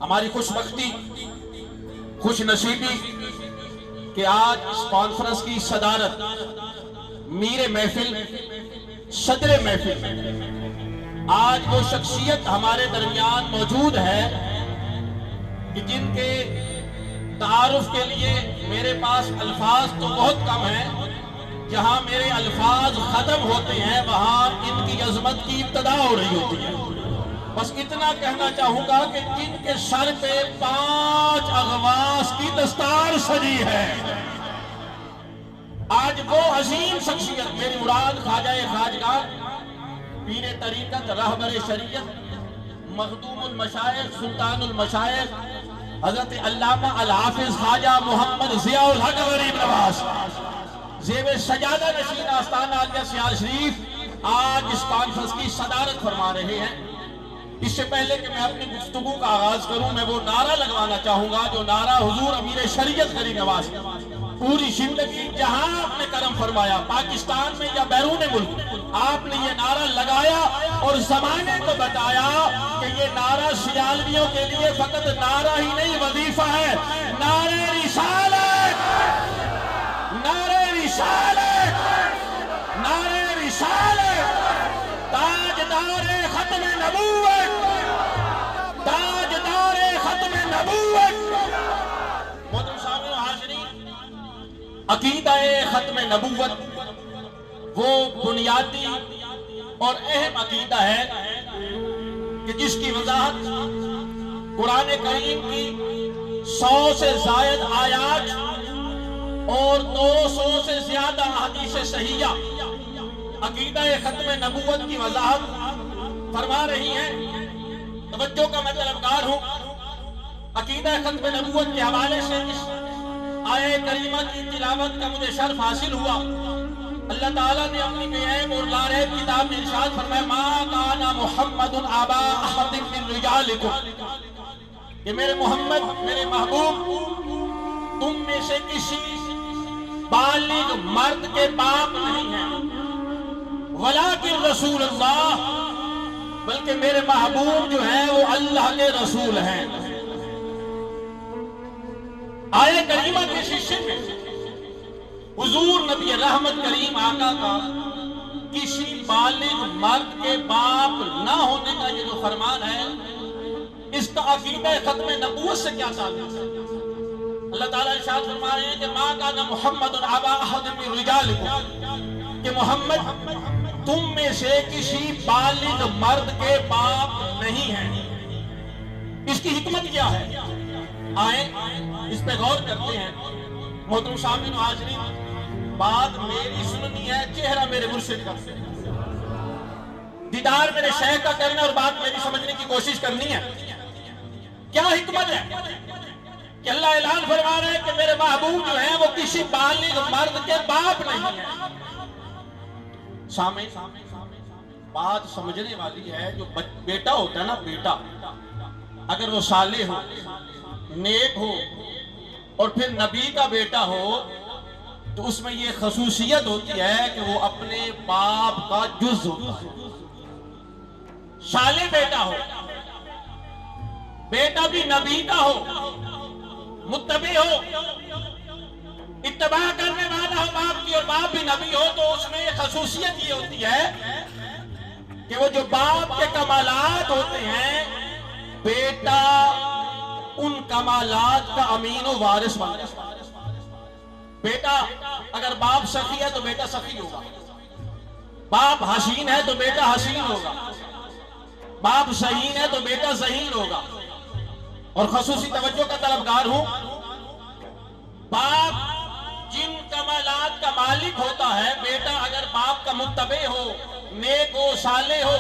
ہماری خوش بختی، خوش نصیبی کہ آج اس کانفرنس کی صدارت میر محفل، صدر محفل، آج وہ شخصیت ہمارے درمیان موجود ہے کہ جن کے تعارف کے لیے میرے پاس الفاظ تو بہت کم ہیں، جہاں میرے الفاظ ختم ہوتے ہیں وہاں ان کی عظمت کی ابتدا ہو رہی ہوتی ہے۔ بس اتنا کہنا چاہوں گا کہ جن کے سر پہ 5 اغواس کی دستار سجی ہے، آج وہ عظیم شخصیت میری مراد خواجہ خواجگاہ، پیر طریقت، رہبر شریعت، مخدوم المشائخ، سلطان المشائخ، حضرت علامہ الحافظ خواجہ محمد ضیاء الحق غریب نواز، زیب سجادہ نشین آستانہ عالیہ سیال شریف آج اس کانفرنس کی صدارت فرما رہے ہیں۔ اس سے پہلے کہ میں اپنی گفتگو کا آغاز کروں، میں وہ نعرہ لگوانا چاہوں گا جو نعرہ حضور امیر شریعت غریب نواز پوری زندگی جہاں آپ نے کرم فرمایا، پاکستان میں یا بیرون ملک، آپ نے یہ نعرہ لگایا اور زمانے کو بتایا کہ یہ نعرہ سیالویوں کے لیے فقط نعرہ ہی نہیں وظیفہ ہے۔ نعرہ رسالت، نعرہ رسالت، نعرہ رسالت، تاجدار ختم نبوت، تاجدار ختم نبوت۔ محترم سامعین و حاضرین، عقیدہ ختم نبوت وہ بنیادی اور اہم عقیدہ ہے کہ جس کی وضاحت قرآن کریم کی 100 سے زائد آیات اور 200 سے زیادہ احادیث صحیحہ عقیدہ ختم نبوت کی وضاحت فرما رہی ہیں۔ توجہ کا میں طلبگار ہوں۔ عقیدہ ختم نبوت کے حوالے سے اس آیہ کریمہ کی تلاوت کا مجھے شرف حاصل ہوا۔ اللہ تعالیٰ نے اپنی بے عیب اور لاریب کتاب میں ارشاد فرمایا، ما کان محمد ابا احد من رجالکم، کہ میرے محمد، میرے محبوب، تم میں سے کسی بالغ مرد کے باپ نہیں ہیں، ولیکن رسول اللہ، بلکہ میرے محبوب جو ہیں وہ اللہ کے رسول ہیں۔ آیہ کریمہ کے شیشے میں حضور نبی رحمت کریم آقا کا کسی بالغ مرد کے باپ نہ ہونے کا یہ جو فرمان ہے، اس کا عقیدہ ختم نبوت سے کیا تعلق ہے؟ اللہ تعالیٰ ارشاد فرما رہے ہیں کہ ما کان محمد ابا احد من رجالکم، کہ محمد تم میں سے کسی بالغ مرد کے باپ نہیں ہیں۔ اس کی حکمت کیا ہے؟ آئیں اس پہ غور کرتے ہیں۔ محترم سامعین و حاضرین، بات میری سننی ہے، چہرہ میرے مرشد کا، دیدار میرے شیخ کا کرنا اور بات میری سمجھنے کی کوشش کرنی ہے۔ کیا حکمت ہے کہ اللہ اعلان فرما رہے ہیں کہ میرے محبوب جو ہیں وہ کسی بالغ مرد کے باپ نہیں ہیں؟ سامعین، بات سمجھنے والی ہے۔ جو بیٹا ہوتا ہے نا، بیٹا اگر وہ صالح ہو، نیک ہو اور پھر نبی کا بیٹا ہو تو اس میں یہ خصوصیت ہوتی ہے کہ وہ اپنے باپ کا جز ہوتا ہے۔ صالح بیٹا ہو، بیٹا بھی نبی کا ہو، متبع ہو، اتباع کرنے والا ہو باپ کی، اور باپ بھی نبی ہو، تو اس میں خصوصیت یہ ہوتی ہے کہ وہ جو باپ کے کمالات ہوتے ہیں، بیٹا ان کمالات کا امین و وارث بنتا ہے۔ بیٹا اگر باپ سخی ہے تو بیٹا سخی ہوگا، باپ حسین ہے تو بیٹا حسین ہوگا، باپ ذہین ہے تو بیٹا ذہین ہوگا۔ اور خصوصی توجہ کا طلبگار ہوں، باپ جن کمالات کا مالک ہوتا ہے، بیٹا اگر باپ کا متبع ہو، نیک ہو، صالح ہو،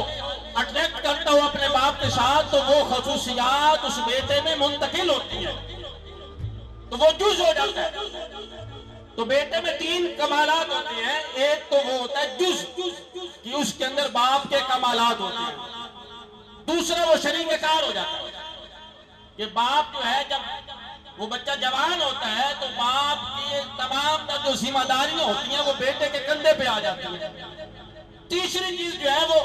اٹریکٹ کرتا ہو اپنے باپ کے ساتھ، تو وہ خصوصیات اس بیٹے میں منتقل ہوتی ہے، تو وہ جز ہو جاتا ہے۔ تو بیٹے میں 3 کمالات ہوتے ہیں۔ ایک تو وہ ہوتا ہے جز، کہ اس کے اندر باپ کے کمالات ہوتے ہیں۔ دوسرا وہ شریک کار ہو جاتا ہے کہ باپ جو ہے جب وہ بچہ جوان ہوتا ہے تو باپ کی تمام جو ذمہ داریاں ہوتی ہیں وہ بیٹے کے کندھے پہ آ جاتی ہیں۔ تیسری چیز جو ہے وہ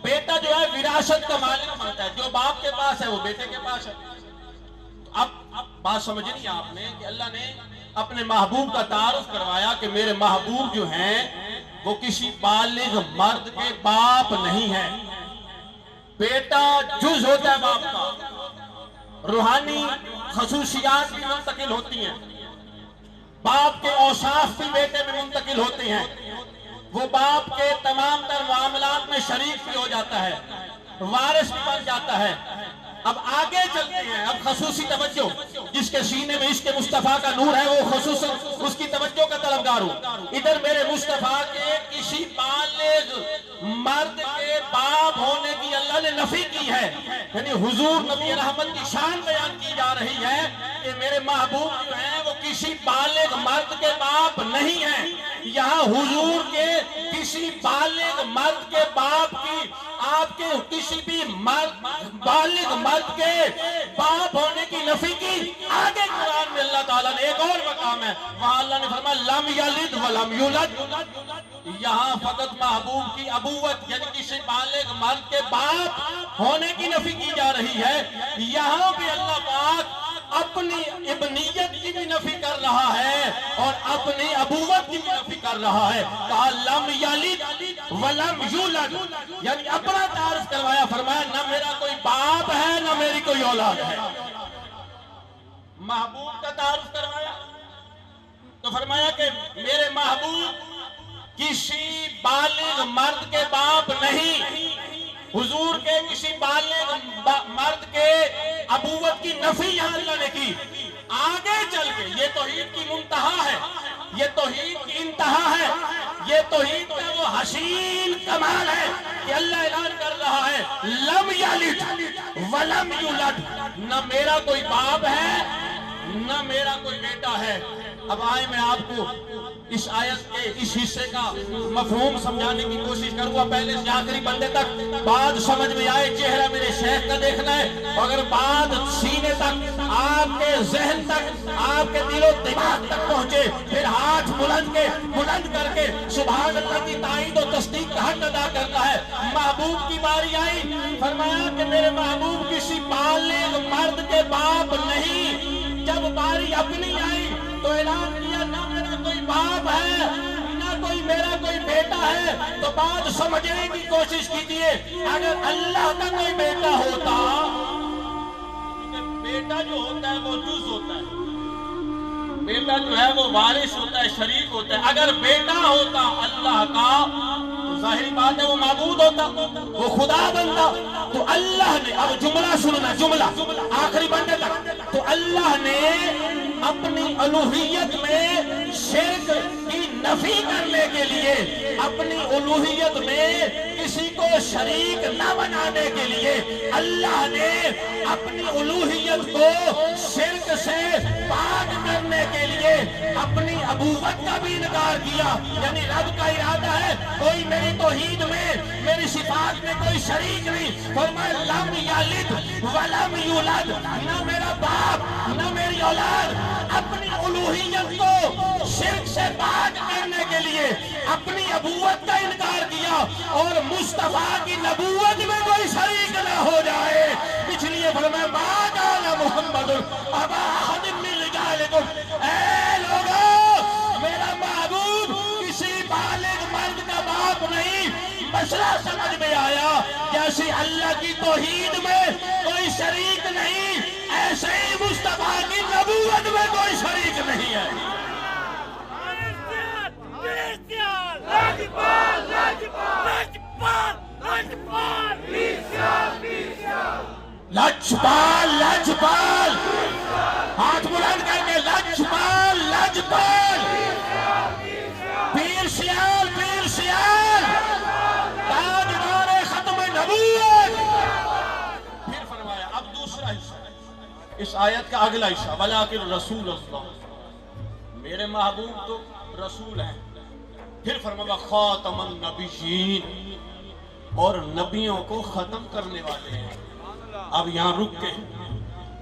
بیٹا جو ہے وراثت کا مالک بنتا ہے، جو باپ کے پاس ہے وہ بیٹے کے پاس ہے۔ اب بات سمجھنی آپ نے کہ اللہ نے اپنے محبوب کا تعارف کروایا کہ میرے محبوب جو ہیں وہ کسی بالغ مرد کے باپ نہیں ہے۔ بیٹا جز ہوتا ہے باپ کا، روحانی خصوصیات بھی منتقل ہوتی ہیں، باپ کے اوصاف بھی بیٹے میں منتقل ہوتے ہیں، وہ باپ کے تمام تر معاملات میں شریک بھی ہو جاتا ہے، وارث بھی بن جاتا ہے۔ اب آگے چلتے ہیں، اب خصوصی توجہ، جس کے سینے میں عشق مصطفیٰ کا نور ہے وہ خصوصاً اس کی توجہ کا طلبگار ہوں۔ ادھر میرے مصطفیٰ کے کسی بالغ مرد کے باپ ہونے کی اللہ نے نفی کی ہے، یعنی حضور نبی رحمت کی شان بیان کی جا رہی ہے کہ میرے محبوب جو ہیں وہ کسی بالغ مرد کے باپ نہیں ہیں۔ یہاں حضور کے کسی بالغ مرد کے باپ کی، آپ کے کسی بھی بالغ مرد کے باپ ہونے کی نفی کی۔ آگے قرآن میں اللہ تعالیٰ نے ایک اور مقام ہے، وہاں اللہ نے فرمایا لم یلد ولم یولد۔ یہاں فقط محبوب کی ابوت یعنی کسی بالغ مرد کے باپ ہونے کی نفی کی جا رہی ہے۔ یہاں بھی اللہ پاک اپنی ابنیت کی بھی نفی کر رہا ہے اور اپنی ابوت کی بھی نفی کر رہا ہے۔ کہا لم یلد ولم یولد، یعنی اپنا تعارف کروایا، فرمایا نہ میرا کوئی باپ ہے نہ میری کوئی اولاد ہے۔ محبوب کا تعارف کروایا تو فرمایا کہ میرے محبوب کسی بالغ مرد کے باپ نہیں۔ حضور کے کسی بالغ مرد کے ابوت کی نفی یہاں اللہ نے کی۔ آگے چل کے یہ توحید کی منتہا ہے، یہ توحید کی انتہا ہے، یہ توحید کا وہ حسین کمال ہے کہ اللہ اعلان کر رہا ہے لم یلد ولم یولد، نہ میرا کوئی باپ ہے نہ میرا کوئی بیٹا ہے۔ اب آئے میں آپ کو اس آیت کے اس حصے کا مفہوم سمجھانے کی کوشش کروں گا، پہلے سے آخری بندے تک بات سمجھ میں آئے۔ چہرہ میرے شیخ کا دیکھنا ہے، اگر بات سینے تک، آپ کے ذہن تک، آپ کے دل و دماغ تک پہنچے، پھر ہاتھ بلند کر کے سبحان اللہ کی تائید و تصدیق کا حق ادا کرنا ہے۔ محبوب کی باری آئی، فرمایا کہ میرے محبوب کسی بالغ مرد کے باپ نہیں۔ جب باری اپنی آئی تو اعلان کیا نہ میرا کوئی باپ ہے نہ کوئی میرا کوئی بیٹا ہے۔ تو بات سمجھنے کی کوشش کیجئے، اگر اللہ کا کوئی بیٹا ہوتا، بیٹا جو ہوتا ہے وہ جز ہوتا ہے، بیٹا جو ہے وہ وارث ہوتا ہے، شریک ہوتا ہے۔ اگر بیٹا ہوتا اللہ کا تو ظاہری بات ہے وہ معبود ہوتا، وہ خدا بنتا۔ تو اللہ نے، اب جملہ سننا، جملہ آخری بندے تک، تو اللہ نے اپنی الوہیت میں شرک کی نفی کرنے کے لیے، اپنی الوہیت میں کسی کو شریک نہ بنانے کے لیے، اللہ نے اپنی الوہیت کو شرک سے پاک کرنے کے لیے اپنی ابوت کا بھی انکار کیا۔ یعنی رب کا ارادہ ہے کوئی میری توحید میں، میری صفات میں کوئی شریک نہیں۔ فرمایا لم یلد ولم یولد، نہ میرا باپ نہ میری اولاد۔ اپنی الوہیت کو شرک سے پاک کرنے کے لیے اپنی ابوت کا انکار کیا اور مصطفیٰ کی نبوت میں کوئی شریک نہ ہو جائے، اس لیے فرمایا ما کان محمد ابا احد من رجالکم۔ اے لوگوں، میرا محبوب کسی بالغ مرد کا باپ نہیں۔ مسئلہ سمجھ میں آیا؟ جیسے اللہ کی توحید میں کوئی شریک نہیں، ایسے ہی مصطفیٰ کی نبوت میں کوئی شریک نہیں ہے۔ لجپال لجپال، ہاتھ بلند کر کے لجپال لجپال، پیر سیال پیر سیال، تاجدار ختم نبوت۔ پھر فرمایا اب دوسرا حصہ، اس آیت کا اگلا حصہ، ولیکن رسول اللہ، میرے محبوب تو رسول ہیں۔ پھر فرمایا خاتم النبیین، اور نبیوں کو ختم کرنے والے ہیں۔ اب یہاں رک کے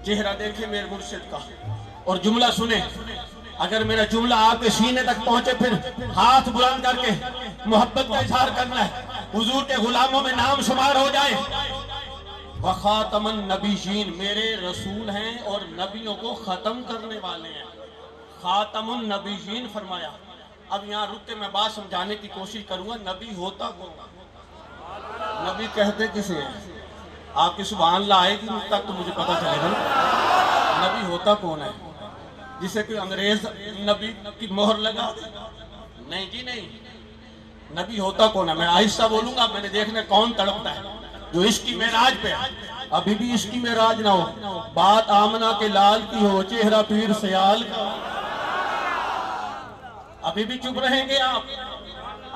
چہرہ دیکھیں میرے مرشد کا اور جملہ سنیں۔ اگر میرا جملہ آپ کے سینے تک پہنچے پھر ہاتھ بلند کر کے محبت کا اظہار کرنا ہے۔ حضور کے غلاموں میں نام شمار ہو جائے۔ وخاتم النبیین، میرے رسول ہیں اور نبیوں کو ختم کرنے والے ہیں۔ خاتم النبیین فرمایا۔ اب یہاں رک کے میں بات سمجھانے کی کوشش کروں گا، نبی ہوتا کون؟ نبی کہتے کسے ہیں؟ آپ کی سبحان اللہ آئے گی تک تو مجھے پتا چلے گا نبی ہوتا کون ہے؟ جسے کوئی انگریز نبی کی مہر لگا دے؟ نہیں جی نہیں، نبی ہوتا کون ہے؟ میں آہستہ بولوں گا، میں نے دیکھنے کون تڑپتا ہے جو عشق کی معراج پہ۔ ابھی بھی عشق کی معراج نہ ہو، بات آمنہ کے لال کی ہو، چہرہ پیر سیال کا، ابھی بھی چپ رہیں گے آپ؟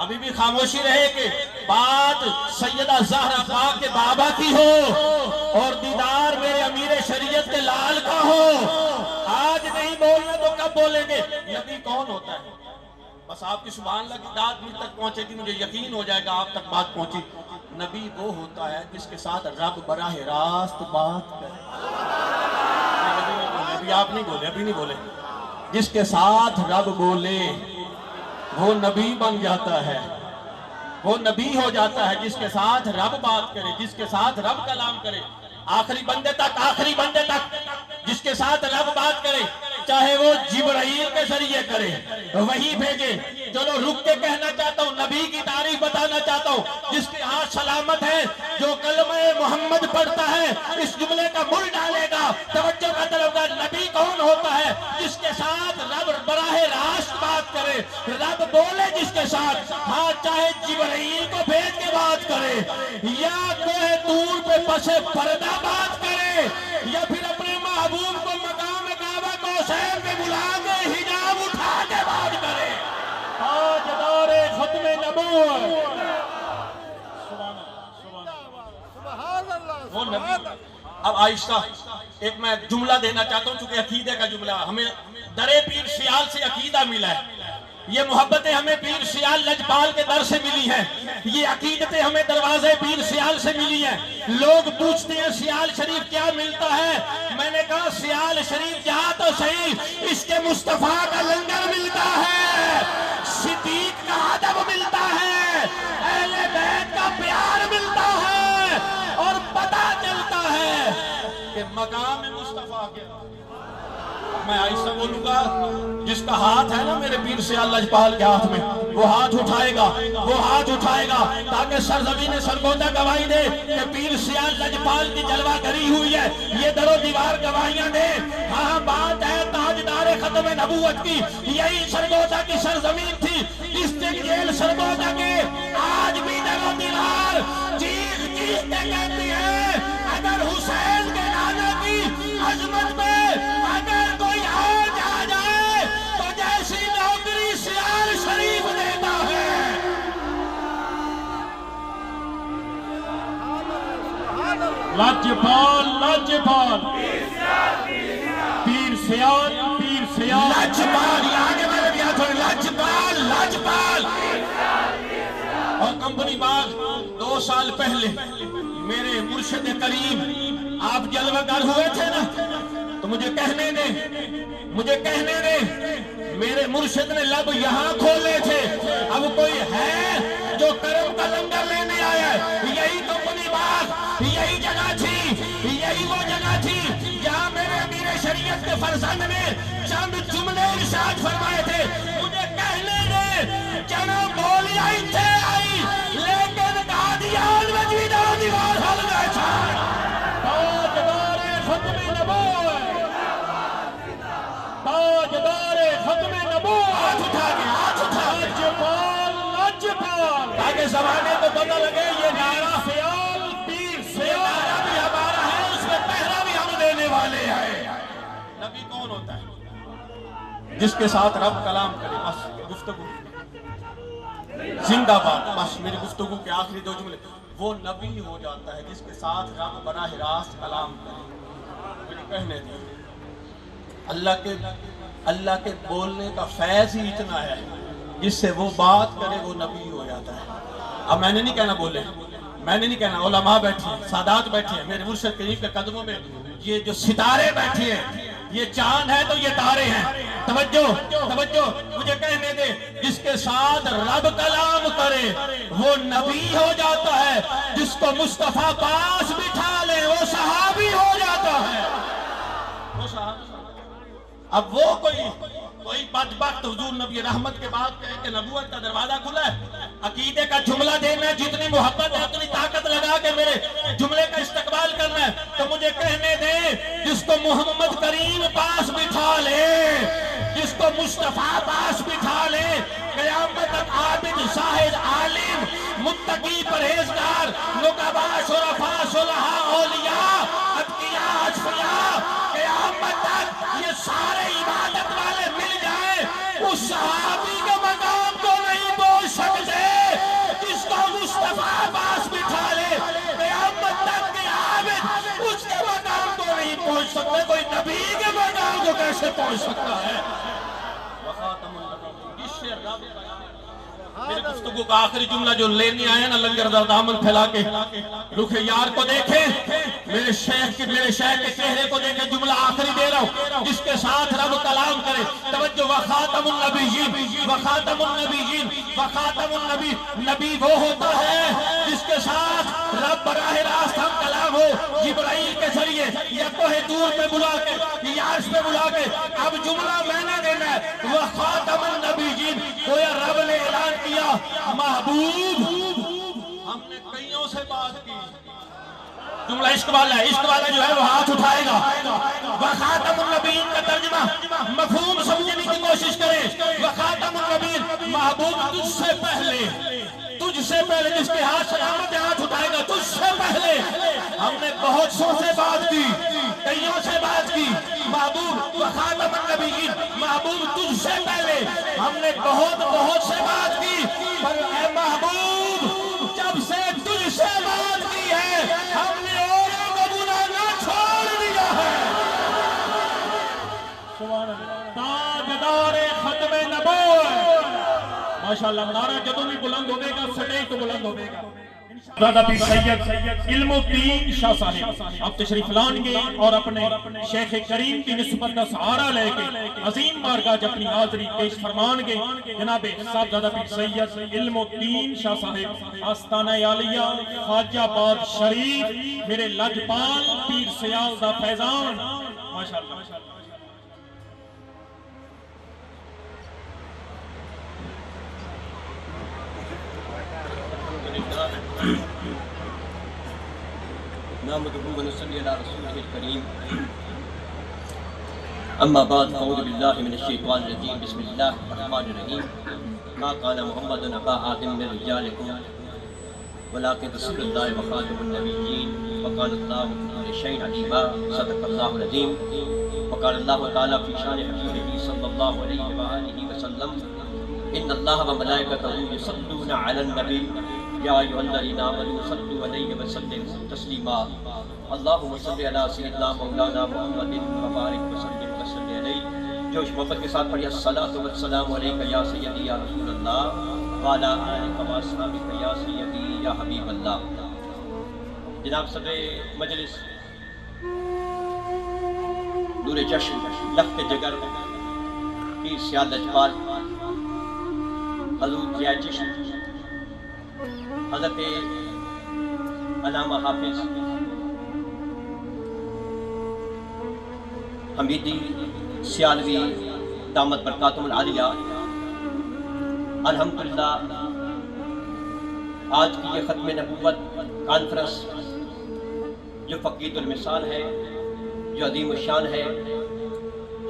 ابھی بھی خاموشی رہے کہ بات سیدہ زہرا پاک کے بابا کی ہو اور دیدار میرے امیر شریعت کے لال کا ہو؟ آج نہیں بولنا تو کب بولیں گے؟ نبی کون ہوتا ہے؟ بس آپ کی سبحان اللہ کی داد مجھ تک پہنچے گی، مجھے یقین ہو جائے گا آپ تک بات پہنچی۔ نبی وہ ہوتا ہے جس کے ساتھ رب براہ راست بات کرے۔ ابھی آپ نہیں بولے، ابھی نہیں بولے۔ جس کے ساتھ رب بولے وہ نبی بن جاتا ہے، وہ نبی ہو جاتا ہے۔ جس کے ساتھ رب بات کرے، جس کے ساتھ رب کلام کرے، آخری بندے تک، آخری بندے تک جس کے ساتھ رب بات کرے، چاہے وہ جبرائیل کے ذریعے کرے، وہی بھیجے۔ چلو رک کے کہنا چاہتا ہوں، نبی کی تعریف بتانا چاہتا ہوں، جس کے ہاتھ سلامت ہے، جو کلمہ محمد پڑھتا ہے اس جملے کا مل ڈالے گا۔ توجہ کا طلب گا، نبی کون ہوتا ہے؟ جس کے ساتھ رب براہ راست بات کرے، رب بولے جس کے ساتھ، ہاں چاہے جبرائیل کو بھیج کے بات کرے، یا کوہ طور پہ پسے پردہ بات کرے، یا پھر اپنے محبوب کو مقام کعبہ کو حسین پہ بلا کے حجاب اٹھا کے بات کرے۔ تاجدار ختم نبوت، وہ نبی۔ اب آہستہ ایک میں جملہ دینا چاہتا ہوں، چونکہ عقیدے کا جملہ ہمیں درے پیر سیال سے عقیدہ ملا ہے۔ یہ محبتیں ہمیں پیر سیال لجپال کے در سے ملی ہیں، یہ عقیدتیں ہمیں دروازے پیر سیال سے ملی ہیں۔ لوگ پوچھتے ہیں سیال شریف کیا ملتا ہے؟ میں نے کہا سیال شریف جہاں تو صحیح، اس کے مصطفیٰ کا لنگر ملتا ہے، صدیق کا ادب ملتا ہے، اہل بیت کا پیار ملتا ہے، اور پتہ چلتا ہے کہ مقام مصطفیٰ کے۔ میں ایسا بولوں گا، جس کا ہاتھ ہے نا میرے پیر سیال لجپال کے ہاتھ میں، وہ ہاتھ اٹھائے گا، وہ ہاتھ اٹھائے گا، تاکہ سرزمین سرگودا گواہی دے کہ پیر سیال لجپال کی جلوہ گری ہوئی ہے۔ یہ در و دیوار گواہیاں دے۔ ہاں بات ہے تاجدار ختم نبوت کی، یہی سرگودا کی سرزمین تھی، ڈسٹرکٹ جیل سرگودا کے آج بھی در و دیوار چیخ چیخ کے کہتی ہے، اگر حسین کے نانا کی عظمت میں اگر کوئی آج آ جائے تو جیسی نوکری سیال شریف دیتا ہے۔ لاجپال لاجپال، پیر سیال پیر سیال، لاجپال، یہ آگے میں نے بھی ہاتھ ہوئے، لاجپال لاجپال۔ اور کمپنی باغ 2 سال پہلے میرے مرشد کریم آپ جلوہ گر ہوئے تھے نا، تو مجھے کہنے دے، میرے مرشد نے لب یہاں کھولے تھے، اب کوئی ہے جو کرم کا لنگر لینے آیا ہے؟ یہی کمپنی باغ، یہی جگہ تھی، یہی وہ جگہ تھی جہاں میرے امیر شریعت کے فرزند نے چند جملے ارشاد فرمائے تھے۔ مجھے کہنے دے، جناب مولیہ تھے آئی، لیکن قادیان میں بھی در و دیوار حل گئے تھا۔ تاجدار ختم نبوت، تاجدار ختم نبوت، ہاتھ اٹھا کے، ہاتھ اٹھا کے، لاجپال لاجپال، تاکہ زمانے کو پتہ لگے یہ نعرہ سیال پیر سیال نعرہ بھی ہمارا ہے، اس میں پہرا بھی ہم دینے والے ہیں۔ نبی کون ہوتا ہے؟ جس کے ساتھ رب کلام کرے۔ بس گفتگو زندہ باد، بس میری گفتگو کے آخری 2 جملے، وہ نبی ہو جاتا ہے جس کے ساتھ رب براہ راست کلام کرے۔ مجھے کہنے دیں، اللہ کے بولنے کا فیض ہی اتنا ہے، جس سے وہ بات کرے وہ نبی ہو جاتا ہے۔ اب میں نے نہیں کہنا بولے، میں نے نہیں کہنا، علماء بیٹھے ہیں، سادات بیٹھے ہیں، میرے مرشد کریم کے قدموں میں یہ جو ستارے بیٹھے ہیں، یہ چاند ہے تو یہ تارے ہیں. توجہ توجہ مجھے کہنے دے, جس کے ساتھ رب کلام کرے وہ نبی ہو جاتا ہے, جس کو مصطفیٰ پاس بٹھا لے وہ صحابی ہو جاتا ہے. وہ صحابی. اب وہ کوئی بدبخت حضور نبی رحمت کے بعد کہے کہ نبوت کا دروازہ کھلا ہے, عقیدے کا جملہ دینا ہے, جتنی محبت ہے اتنی طاقت لگا کے میرے جملے کا استقبال کرنا ہے, تو مجھے کہنے دے جس کو محمد کریم پاس بٹھا لے, جس کو مصطفیٰ پاس بٹھا لے, قیامت تک عابد زاہد عالم متقی پرہیزگار نقبا شرفا صلحاء اولیاء اتقیاء اصفیاء قیامت تک یہ سارے عبادت والے مل جائیں, اس صحابی کے مقام کو نہیں پہنچ سکتے جس کو مصطفیٰ پاس بٹھا لے. قیامت تک کے عابد اس کے مقام کو نہیں پہنچ سکتے, کوئی نبی کے مقام کو کیسے پہنچ سکتا ہے؟ میرے گفتگو کا آخری جملہ جو لینے آئے نا لنگر دار دامن پھیلا کے, رخ یار کو دیکھیں, میرے شیخ کے چہرے کو دیکھیں, جملہ آخری دے رہا ہوں, جس کے ساتھ رب کلام کرے. توجہ, وخاتم النبیین وخاتم النبیین وخاتم النبی. نبی وہ ہوتا ہے جس کے ساتھ رب براہ راست ہم کلام ہو, جبرائیل کے ذریعے یا کوہ دور پہ بلا کے یا عرش پہ بلا کے. اب جملہ میں نے دینا ہے, وخاتم النبیین. گویا رب نے اعلان کیا محبوب, ہم نے کئیوں سے بات کی. جملہ عشق والا ہے, عشق والا جو ہے وہ ہاتھ اٹھائے گا. وخاتم النبیین کا ترجمہ مفہوم سمجھنے کی کوشش کریں. وخاتم النبیین, محبوب تجھ سے پہلے جس کے ہاتھ سلامت ہاتھ اٹھائے گا, تجھ سے پہلے ہم نے بہت سو سے بات کی, کئیوں سے بات کی. محبوب وخاتم النبیین, محبوب تجھ سے پہلے ہم نے بہت سے بات کی, پر اے محبوب جب سے تجھ سے بات کی ہے ہم نے اوروں کو بلانا چھوڑ دیا ہے. تاجدار ختم نبوت, ماشاءاللہ منارہ جدوں بھی بلند ہوگے گا, سٹیج تو بلند ہوگے گا. دادا پیر سید علم الدین شاہ صاحب آپ تشریف لان گے اور اپنے شیخ کریم کی نسبت کا سہارا لے کے عظیم بارگاہ اپنی حاضری پیش فرمان گے. جناب صاحب دادا پیر سید علم الدین شاہ صاحب آستانہ عالیہ خواجہ آباد شریف, میرے لجپال پیر سیالدہ فیضان. ماشاءاللہ نحمده ونصلي على رسوله الكريم. اما بعد, اعوذ بالله من الشيطان الرجيم. بسم الله الرحمن الرحيم. ما كان محمد ابا آدم من رجالكم ولكن رسول الله وخاتم النبيين وكان الله بكل شيء عليما. صدق الله العظيم. وقال الله تعالى في شان حبيبه صلى الله عليه وآله وسلم ان الله وملائكته يصلون على النبي يا أيها الذين آمنوا صلوا عليه وسلموا تسليما. اللهم صل على سيدنا مولانا محمد وبارك وسلم وسلم عليه. جوش محبت کے ساتھ پڑھیے, الصلاۃ والسلام علیک یا سیدی یا رسول اللہ وعلی آلک واصحابک یا سیدی یا حبیب اللہ. جناب صدر مجلس, نور جشن, لخت جگر, پیر سیال لجپال, حضور ضیاء چشم, حضرت علامہ حافظ حمیدی سیالوی دامت برکاتہم العالیہ, الحمدللہ آج کی یہ ختم نبوت کانفرنس جو فقید المثال ہے, جو عظیم الشان ہے,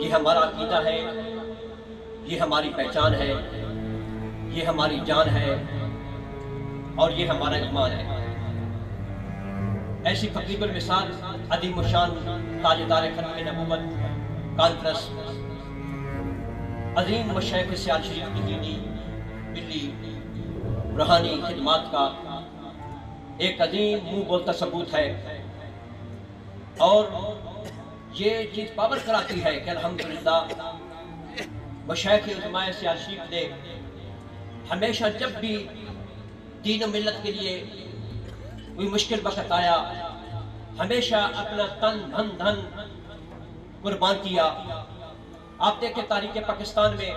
یہ ہمارا عقیدہ ہے, یہ ہماری پہچان ہے, یہ ہماری جان ہے اور یہ ہمارا ایمان ہے. ایسی فقید المثال عظیم الشان تاجدار ختم نبوت کانفرنس عظیم مشائخ سیال شریف کی دینی ملی روحانی خدمات کا ایک عظیم منہ بولتا ثبوت ہے, اور یہ چیز پاور کراتی ہے کہ الحمدللہ مشائخ علماء سیال شریف نے ہمیشہ جب بھی دین و ملت کے لیے کوئی مشکل وقت آیا, ہمیشہ اپنا تن دھن قربان کیا۔ آپ دیکھیں تاریخ پاکستان میں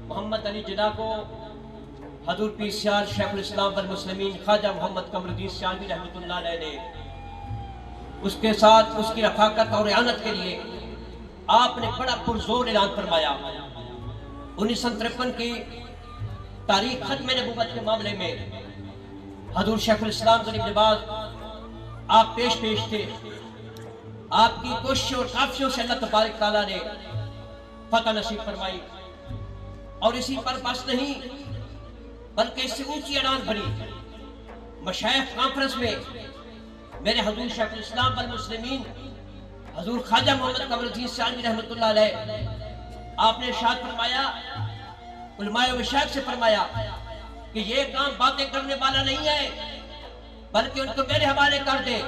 محمد علی جناح کو حضور پیر سیال شیخ الاسلام والمسلمین خواجہ محمد قمر الدین سیالوی رحمۃ اللہ علیہ نے اس کے ساتھ اس کی رفاقت اور اعانت کے لیے آپ نے بڑا پرزور اعلان فرمایا۔ 1953 کی تاریخ ختم نبوت کے معاملے میں حضور شیخ الاسلام غریب نواز آپ پیش تھے۔ آپ کی کوششوں اور کافشوں سے اللہ تبارک تعالیٰ نے فتح نصیب فرمائی، اور اسی پر بس نہیں بلکہ اس سے اونچی اعلان بھری مشائخ کانفرنس میں میرے حضور شیخ الاسلام والمسلمین حضور خواجہ محمد قمر الدین سیالوی رحمۃ اللہ علیہ آپ نے ارشاد فرمایا، علماء و مشائخ سے فرمایا کہ یہ کام باتیں کرنے والا نہیں ہے، بلکہ ان کو میرے حوالے کر دے،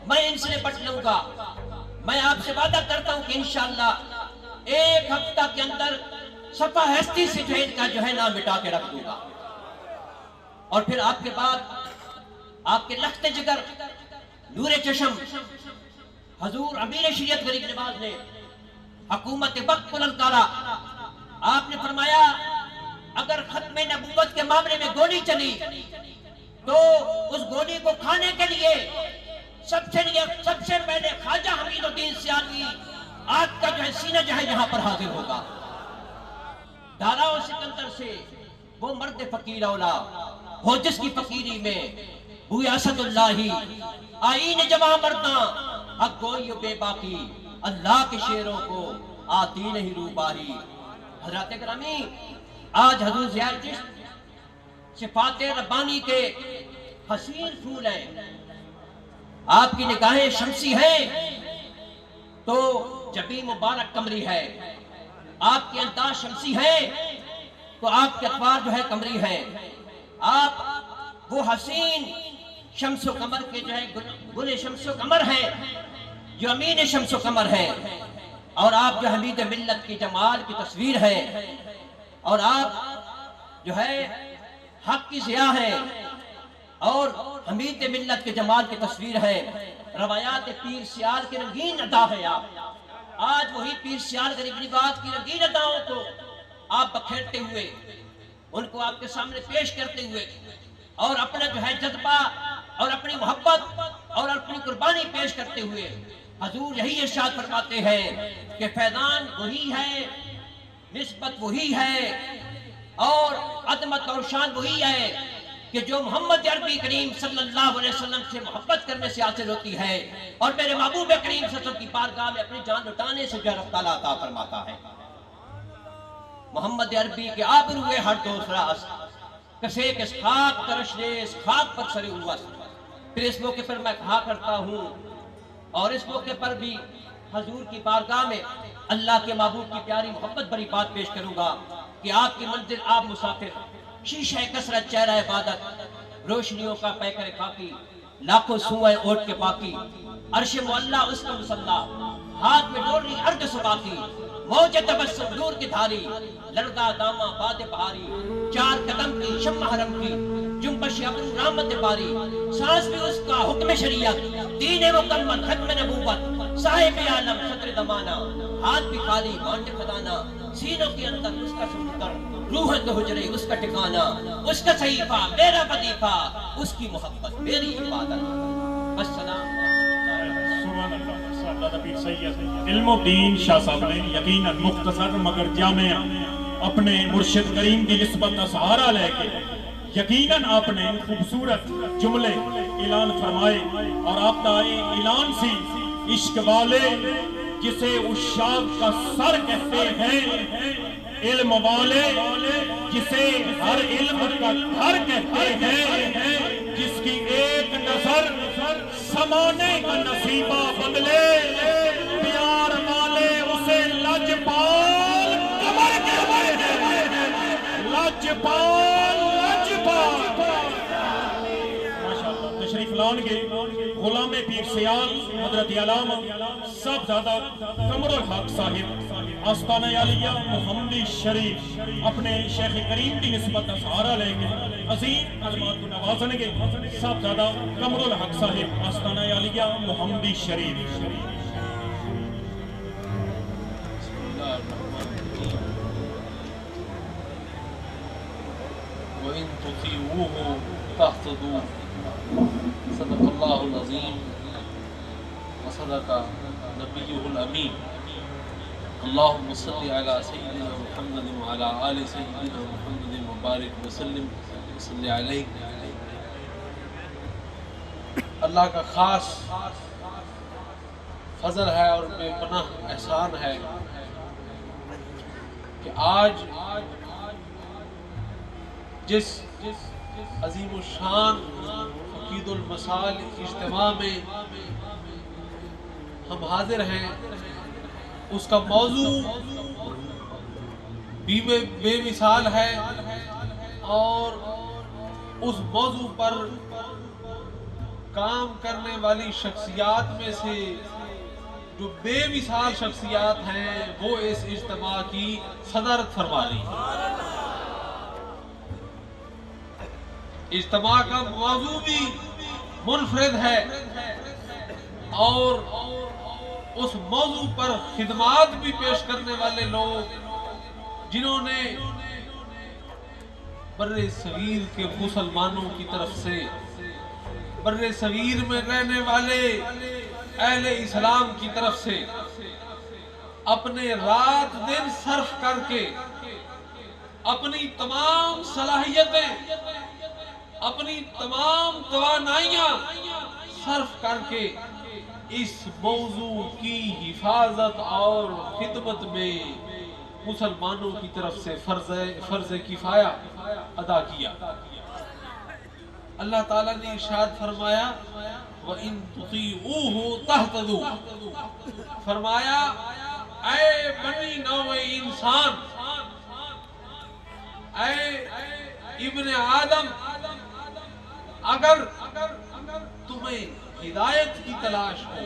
میں ان سے نپٹ لوں گا۔ میں آپ سے وعدہ کرتا ہوں کہ انشاءاللہ ایک ہفتہ کے اندر صفحہ ہستی سے جو ہے نام مٹا کے رکھ دوں گا۔ اور پھر آپ کے بعد آپ کے لخت جگر نور چشم حضور امیر شریعت غریب نواز نے حکومت وقت بلند کارا، آپ نے فرمایا اگر ختم نبوت کے معاملے میں گولی چلی تو اس گولی کو کھانے کے لیے سب سے پہلے خواجہ حمید الدین سیالوی آج کا جو ہے سینہ جو ہے یہاں پر حاضر ہوگا۔ دارا و سکندر سے وہ مرد فقیر اولا ہو جس کی فقیری میں بوئے اسد اللہ آئین جوان مرداں حق گوئی و بے باقی اللہ کے شیروں کو آتی نہیں روباری۔ حضرات گرامی، آج حضور ضیاء چشت صفات ربانی کے حسین پھول ہیں، آپ کی نگاہیں شمسی ہیں تو جبیں مبارک قمری ہے، آپ کے انداز شمسی ہیں تو آپ کے اطوار جو ہے قمری ہیں، آپ وہ حسین شمس و قمر کے جو ہے گل شمس و قمر ہیں جو امین شمس و قمر ہیں، اور آپ جو حمید ملت کی جمال کی تصویر ہے، اور آپ جو ہے حق کی ضیاء ہے اور حمید ملت کے جمال کی تصویر ہے۔ روایات پیر سیال کے رنگین ادا ہے آپ، آج وہی پیر سیال غریب نواز کی رنگین اداؤں کو آپ بکھیرتے ہوئے، ان کو آپ کے سامنے پیش کرتے ہوئے، اور اپنا جو ہے جذبہ اور اپنی محبت اور اپنی قربانی پیش کرتے ہوئے حضور یہی ارشاد فرماتے ہیں کہ فیضان وہی ہے، نسبت وہی ہے، اور عظمت اور شان وہی ہے کہ جو محمد عربی کریم صلی اللہ علیہ وسلم سے محبت کرنے سے حاصل ہوتی ہے، اور میرے محبوب کریم صلی اللہ علیہ وسلم کی بارگاہ میں اپنی جان لٹانے سے جو رب تعالیٰ عطا فرماتا ہے۔ محمد عربی کے آبروئے ہر دوسرا کسے کس خاک ترش دے اس خاک پر سرے ہوا۔ پھر اس موقع پر میں کہا کرتا ہوں، اور اس موقع پر بھی حضور کی بارگاہ میں اللہ کے محبوب کی پیاری محبت بری بات پیش کروں گا کہ آپ کی منزل آپ مسافر، شیشہ کثرت چہرہ عبادت، روشنیوں کا پیکر خاکی، لاکھوں سوئے اوٹ کے باقی، عرش معلا اس کا مسلح، ہاتھ میں ڈوری ارد سباقی، موج تبسم نور کی دھاری، لرزہ دامہ باد بہاری، چار قدم کی شمع حرم کی، جنبش ابرو رحمت باری، سانس بھی اس کا حکم شریعت، دین مکمل ختم نبوت، صاحب عالم صدر زمانہ، ہاتھ بھی خالی مانڈ خزانہ، سینوں کے اندر اس کا سمندر، روح کے حجرے اس کا ٹھکانہ، اس کا صحیفہ میرا وظیفہ، اس کی محبت میری عبادت۔ السلام سبحان اللہ۔ سعادت پیر سید علم الدین شاہ صاحب نے یقیناً مختصر مگر جامع اپنے مرشد کریم کی نسبت کا سہارا لے کے یقیناً آپ نے خوبصورت جملے اعلان فرمائے، اور آپ کا اعلان سی عشق والے جسے عشاق کا سر کہتے ہیں، علم والے جسے ہر علم کا گھر کہتے ہیں، جس کی ایک نظر سمانے کا نصیبہ بدلے، پیار والے اسے لجپال قمر کہتے ہیں، لجپال ماشاءاللہ۔ تشریف لان گے غلام پیر سیال حضرت علامہ صاحبزادہ قمر الحق صاحب آستانہ عالیہ محمدی شریف اپنے شیخ کریم کی نسبت کا سہارا لے کے عظیم علمات کو نوازن گے۔ صاحبزادہ قمر الحق صاحب آستانہ عالیہ محمدی شریف۔ تهتدوا صدق الله العظيم وصدق نبيه الأمين اللهم صل على سيدنا محمد وعلى آل سيدنا محمد وبارك وسلم وصل عليه. اللہ کا خاص فضل ہے اور بے پناہ احسان ہے کہ آج جس عظیم الشان فقید المثال اجتماع میں ہم حاضر ہیں، اس کا موضوع بھی بے مثال ہے، اور اس موضوع پر کام کرنے والی شخصیات میں سے جو بے مثال شخصیات ہیں وہ اس اجتماع کی صدارت فرما رہی ہیں. اجتماع کا موضوع بھی منفرد ہے، اور اس موضوع پر خدمات بھی پیش کرنے والے لوگ جنہوں نے بر صغیر کے مسلمانوں کی طرف سے بر صغیر میں رہنے والے اہل اسلام کی طرف سے اپنے رات دن صرف کر کے اپنی تمام صلاحیتیں، اپنی تمام توانائیاں صرف کر کے اس موضوع کی حفاظت اور خدمت میں مسلمانوں کی طرف سے فرض کفایہ ادا کیا. اللہ تعالیٰ نے ارشاد فرمایا وَإِن تُطِيعُوهُ تَهْتَدُوا، فرمایا اے بنی نوع انسان، اے ابن آدم، اگر تمہیں ہدایت کی تلاش ہو،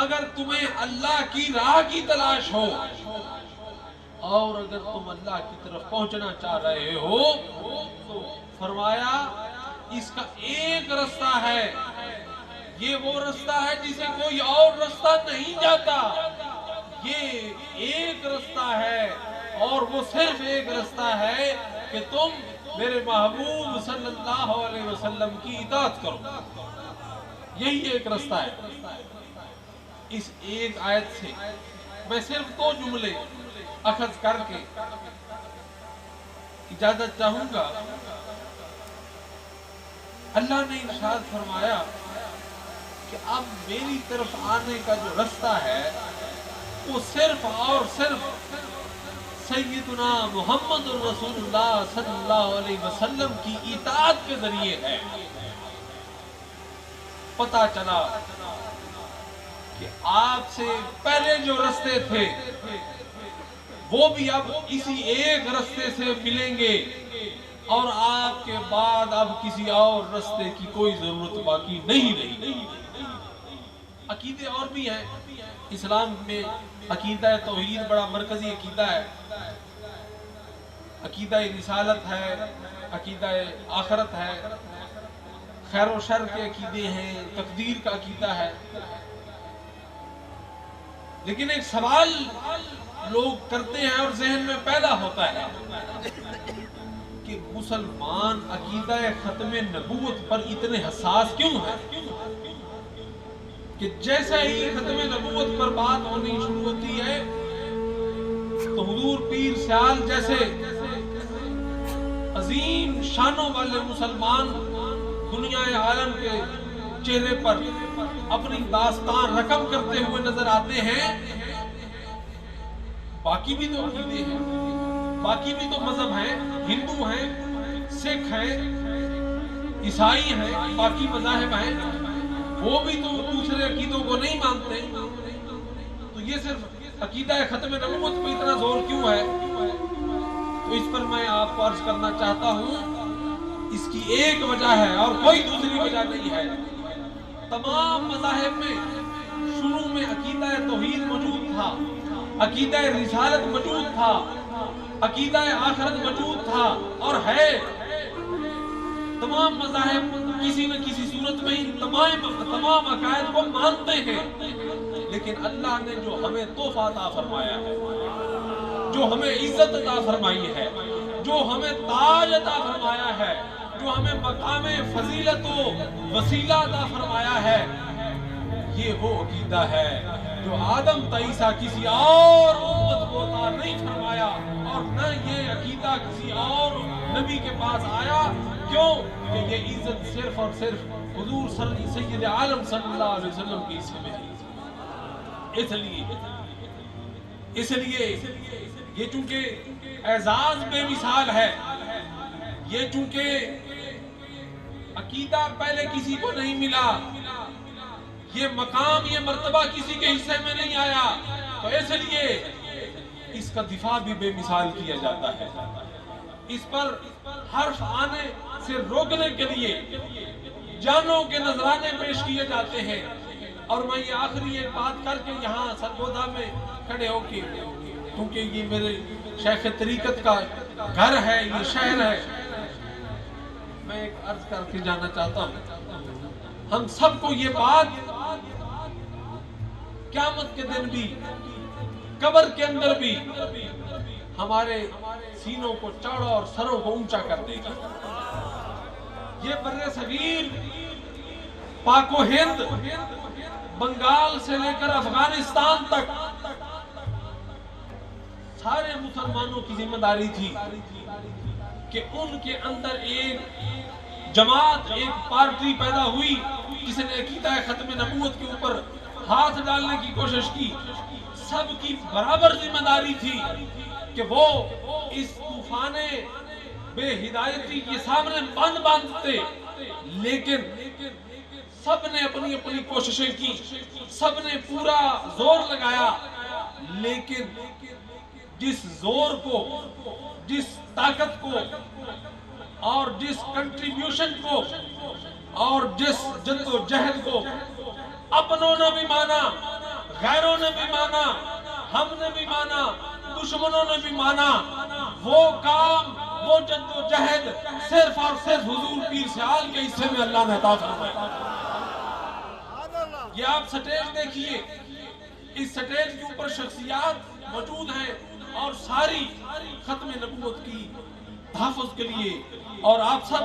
اگر تمہیں اللہ کی راہ کی تلاش ہو، اور اگر تم اللہ کی طرف پہنچنا چاہ رہے ہو، تو فرمایا اس کا ایک رستہ ہے، یہ وہ رستہ ہے جسے کوئی اور رستہ نہیں جاتا. یہ ایک رستہ ہے، اور وہ صرف ایک رستہ ہے کہ تم میرے محبوب صلی اللہ علیہ وسلم کی اطاعت کرو. یہی ایک رستہ ہے. اس ایک آیت سے میں صرف 2 جملے اخذ کر کے اجازت چاہوں گا. اللہ نے ارشاد فرمایا کہ اب میری طرف آنے کا جو رستہ ہے وہ صرف اور صرف سیدنا محمد رسول اللہ صلی اللہ علیہ وسلم کی اطاعت کے ذریعے ہے. پتہ چلا کہ آپ سے پہلے جو رستے تھے وہ بھی اب اسی ایک رستے سے ملیں گے، اور آپ کے بعد اب کسی اور رستے کی کوئی ضرورت باقی نہیں رہی. عقیدے اور بھی ہیں اسلام میں. عقیدہ توحید بڑا مرکزی عقیدہ ہے، عقیدہ رسالت ہے، عقیدہ آخرت ہے، خیر و شر کے عقیدے ہیں، تقدیر کا عقیدہ ہے. لیکن ایک سوال لوگ کرتے ہیں اور ذہن میں پیدا ہوتا ہے کہ مسلمان عقیدہ ختم نبوت پر اتنے حساس کیوں ہیں کہ جیسا ہی ختم نبوت پر بات ہونی شروع ہوتی ہے تو حضور پیر سیال جیسے عظیم شانوں والے مسلمان دنیا عالم کے چہرے پر اپنی داستان رقم کرتے ہوئے نظر آتے ہیں. باقی بھی تو عقیدے ہیں، باقی بھی تو مذہب ہیں، ہندو ہیں، سکھ ہیں، عیسائی ہیں، باقی مذاہب ہیں، وہ بھی تو دوسرے عقیدوں کو نہیں مانتے. تو یہ صرف عقیدہ ختم نبوت پہ اتنا زور کیوں ہے؟ تو اس پر میں آپ کو عرض کرنا چاہتا ہوں اس کی ایک وجہ ہے اور کوئی دوسری وجہ نہیں ہے. تمام مذاہب میں شروع میں عقیدہ توحید موجود تھا، عقیدہ رسالت موجود تھا، عقیدہ آخرت موجود تھا اور ہے. تمام مذاہب کسی نہ کسی صورت میں تمام عقائد کو مانتے ہیں. لیکن اللہ نے جو ہمیں تحفہ عطا فرمایا ہے، جو ہمیں عزت عطا فرمائی ہے، جو ہمیں تاج عطا فرمایا ہے، جو ہمیں مقام فضیلت و وسیلہ عطا فرمایا ہے، یہ وہ عقیدہ ہے جو آدم تا عیسیٰ کسی اور امت کو عطا نہیں فرمایا، اور نہ یہ عقیدہ کسی اور نبی کے پاس آیا۔ کیوں کہ یہ عزت صرف اور صرف حضور سید عالم صلی اللہ علیہ وسلم کی حصے میں ہے۔ اس لیے یہ چونکہ اعزاز بے مثال ہے، یہ چونکہ عقیدہ پہلے کسی کو نہیں ملا، یہ مقام یہ مرتبہ کسی کے حصے میں نہیں آیا، تو اس لیے اس کا دفاع بھی بے مثال کیا جاتا ہے۔ اس پر حرف آنے سے روکنے کے لیے جانوں کے نذرانے پیش کیے جاتے ہیں۔ اور میں یہ آخری ایک بات کر کے یہاں سرگودا میں کھڑے ہو کے، کیونکہ یہ میرے شیخ طریقت کا گھر ہے، یہ شہر ہے، میں ایک عرض کر کے جانا چاہتا ہوں۔ ہم سب کو یہ بات قیامت کے دن بھی، قبر کے اندر بھی ہمارے سینوں کو چوڑا اور سروں کو اونچا کر دے گا۔ یہ بر صغیر، پاک و ہند، بنگال سے لے کر افغانستان تک سارے مسلمانوں کی ذمہ داری تھی کہ ان کے اندر ایک جماعت، ایک پارٹی پیدا ہوئی جس نے عقیدہ ختم نبوت کے اوپر ہاتھ ڈالنے کی کوشش کی۔ سب کی برابر ذمہ داری تھی کہ وہ اس طوفان بے ہدایتی کے سامنے باندھتے، لیکن سب نے اپنی اپنی کوششیں کی، سب نے پورا زور لگایا، لیکن جس زور کو، جس طاقت کو اور جس کنٹریبیوشن کو اور جس جد و جہد کو اپنوں نے بھی مانا، غیروں نے بھی مانا، ہم نے بھی مانا، دشمنوں نے بھی مانا، وہ کام، وہ جد و جہد صرف اور صرف حضور پیر سیال کے حصے میں اللہ نے عطا فرمایا۔ یہ آپ سٹیج دیکھیے، اس سٹیج کے اوپر شخصیات موجود ہیں اور ساری ختم نبوت کی تحفظ کے لیے، اور آپ سب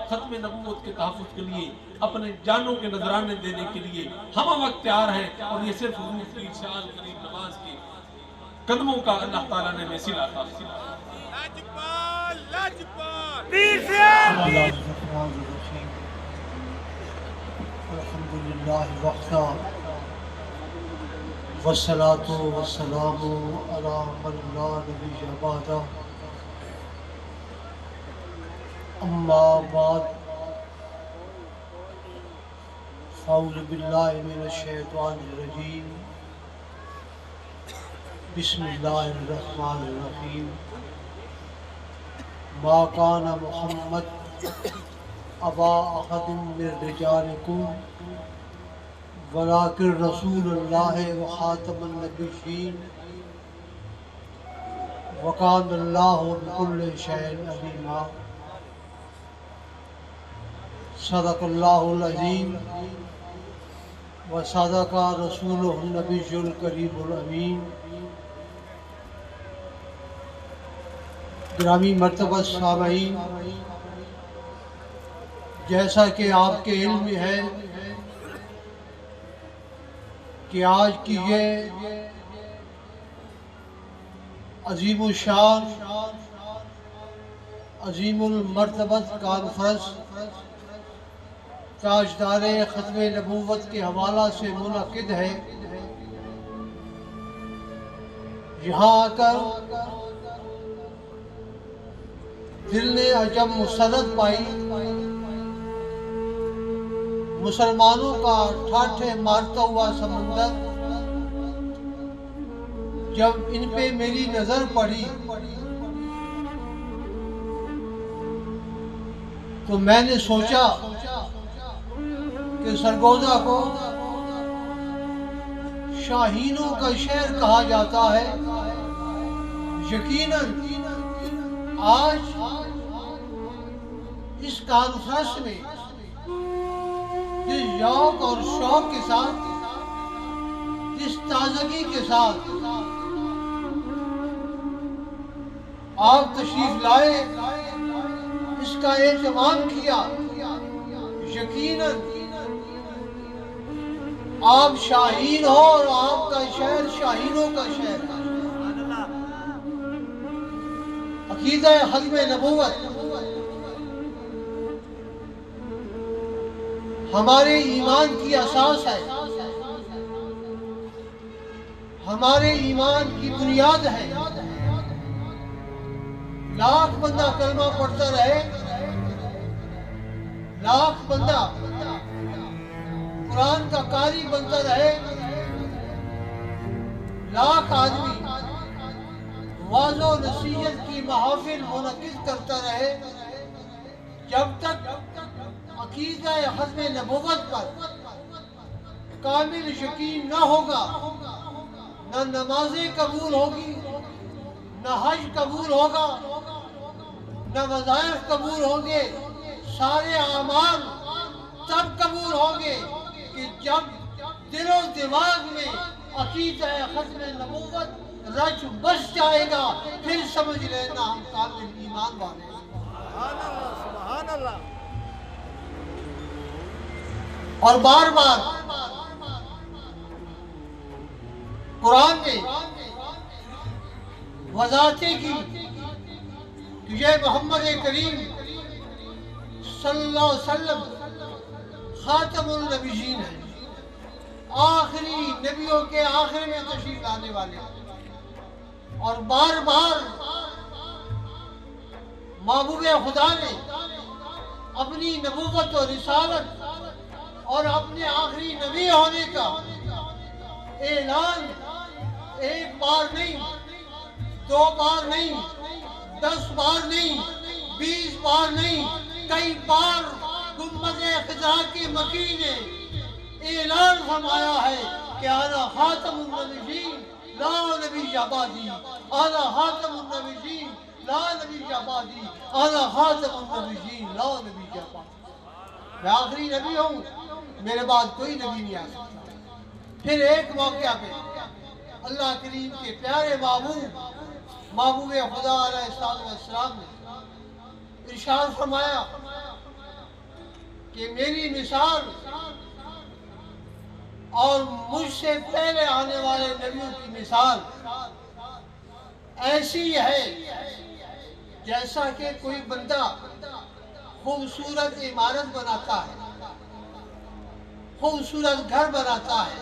ختم نبوت کے تحفظ کے لیے اپنے جانوں کے نذرانے دینے کے لیے ہم وقت تیار ہیں، اور یہ صرف حضور پیر سیال کریم نواز کے قدموں کا اللہ تعالیٰ نے وسیلہ عطا فرمایا۔ الحمدللہ وحدہ والصلاة والسلام علی من لا نبی بعدہ، اما بعد، اعوذ باللہ من الشیطان الرجیم، بسم اللہ الرحمن الرحیم۔ ما کان محمد ابا احد من رجالکم ولکن رسول اللہ وخاتم النبیین وکان اللہ بکل شیء علیما۔ صدق اللہ العظیم وصدق رسولہ النبی الکریم الامین۔ گرامی مرتبہ سامعین، جیسا کہ آپ کے علم میں ہے کہ آج کی یہ عظیم الشان، عظیم المرتبت کانفرنس تاجدار ختم نبوت کے حوالہ سے منعقد ہے۔ یہاں آ کر دل نے عجب مسرت پائی، مسلمانوں کا ٹھاٹھے مارتا ہوا سمندر جب ان پہ میری نظر پڑی تو میں نے سوچا کہ سرگودا کو شاہینوں کا شہر کہا جاتا ہے۔ یقیناً آج اس کانفرنس میں جس ذوق اور شوق کے ساتھ، جس تازگی کے ساتھ آپ تشریف لائے، اس کا اہتمام کیا، یقیناً آپ شاہین ہو اور آپ کا شہر شاہینوں کا شہر ہے۔ عقیدہ ختم نبوت ہمارے ایمان کی اساس ہے، ہمارے ایمان کی بنیاد ہے۔ لاکھ بندہ کلمہ پڑھتا رہے، لاکھ بندہ قرآن کا قاری بنتا رہے، لاکھ آدمی واعظ و نصیحت کی محافل منعقد کرتا رہے، جب تک عقیدہ ختم نبوت پر کامل یقین نہ ہوگا، نہ نمازیں قبول ہوگی، نہ حج قبول ہوگا، نہ وظائف قبول ہوں گے۔ سارے اعمال تب قبول ہوں گے کہ جب دل و دماغ میں عقیدہ ختم نبوت رچ بس جائے گا، پھر سمجھ لینا ہم کامل ایمان والے ہیں۔ سبحان اللہ۔ اور بار بار قرآن نے وضاحتیں کی کہ یہ محمد کریم صلی اللہ علیہ وسلم خاتم النبیین ہیں، آخری نبیوں کے آخر میں تشریف لانے والے ہیں۔ اور بار بار محبوب خدا نے اپنی نبوت و رسالت اور اپنے آخری نبی ہونے کا اعلان ایک بار نہیں، دو بار نہیں، 10 بار نہیں، 20 بار نہیں، کئی بار گنبد خضرا کے مکی نے اعلان فرمایا ہے کہ انا خاتم النبیین لا نبی بعدی، انا خاتم النبیین لا نبی بعدی، انا خاتم النبیین لا نبی بعدی۔ میں آخری نبی ہوں، میرے بعد کوئی نبی نہیں آ سکتا۔ پھر ایک موقع پہ اللہ کریم کے پیارے محبوب خدا علیہ السلام نے ارشاد فرمایا کہ میری مثال اور مجھ سے پہلے آنے والے نبیوں کی مثال ایسی ہے جیسا کہ کوئی بندہ خوبصورت عمارت بناتا ہے، خوبصورت گھر بناتا ہے،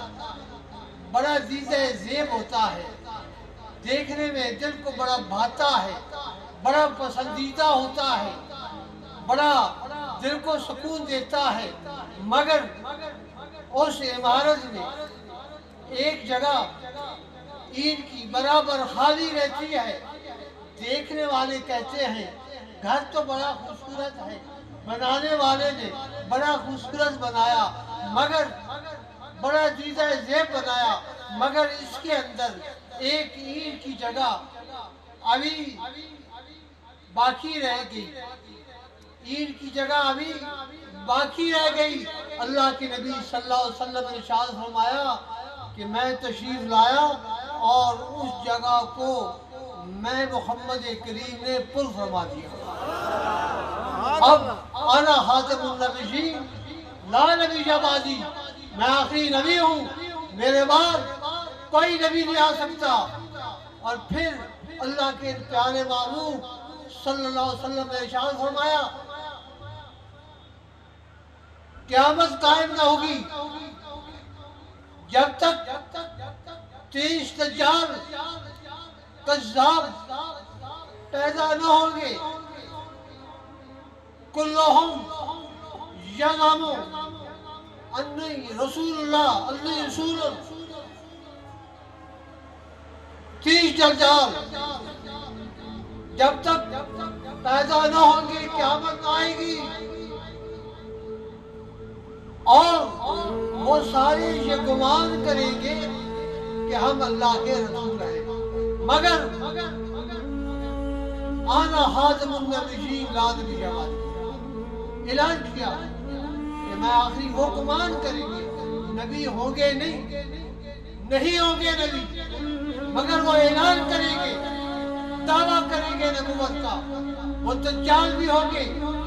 بڑا دیدہ زیب ہوتا ہے، دیکھنے میں دل کو بڑا بھاتا ہے، بڑا پسندیدہ ہوتا ہے، بڑا دل کو سکون دیتا ہے، مگر اس عمارت میں ایک جگہ اینٹ کی برابر خالی رہتی ہے۔ دیکھنے والے کہتے ہیں گھر تو بڑا خوبصورت ہے، بنانے والے نے بڑا خوبصورت بنایا، مگر بڑا دیدہ زیب بنایا، مگر اس کے اندر ایک اینٹ کی جگہ ابھی باقی رہ گئی، اینٹ کی جگہ ابھی باقی رہ گئی۔ اللہ کے نبی صلی اللہ علیہ وسلم نے ارشاد فرمایا کہ میں تشریف لایا اور اس جگہ کو میں محمد کریم نے پر فرما دیا۔ اب انا خاتم النبیین لا نبی بعدی، میں آخری نبی ہوں، میرے بعد کوئی نبی نہیں آ سکتا۔ اور پھر اللہ کے پیارے محبوب صلی اللہ علیہ وسلم نے ارشاد فرمایا قیامت قائم نہ ہوگی جب تک 30 دجال کذاب پیدا نہ ہوں گے، کلہم یزعم انی رسول اللہ انی رسول 30 دجال جب تک پیدا نہ ہوں گے قیامت آئے گی، اور وہ سارے یہ گمان کریں گے کہ ہم اللہ کے رسول ہیں، مگر انا خاتم النبیین لا نبی بعدی، اعلان کیا کہ میں آخری وہ گمان کریں گے، نبی ہوں گے نہیں ہوں گے نبی، مگر وہ اعلان کریں گے، دعویٰ کریں طریقے نبوت کا، وہ دجال بھی ہوں گے،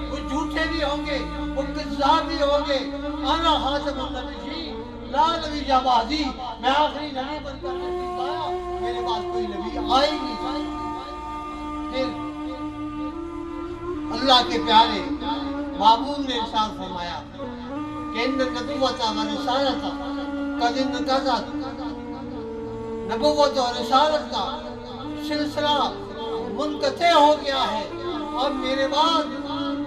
وہ جھوٹے بھی ہوں گے، وہ کذاب بھی ہوں گے، انا خاتم النبیین لا نبی بعدی، میں آخری نبی بن کر تشریف لایا، میرے پاس کوئی نبی آئے ہی نہیں۔ پھر اللہ کے پیارے معبود نے ارشاد فرمایا کہ ان النبوۃ والرسالۃ قد انقضت، نبوت اور رسالت کا سلسلہ منقطع ہو گیا ہے، اب میرے بعد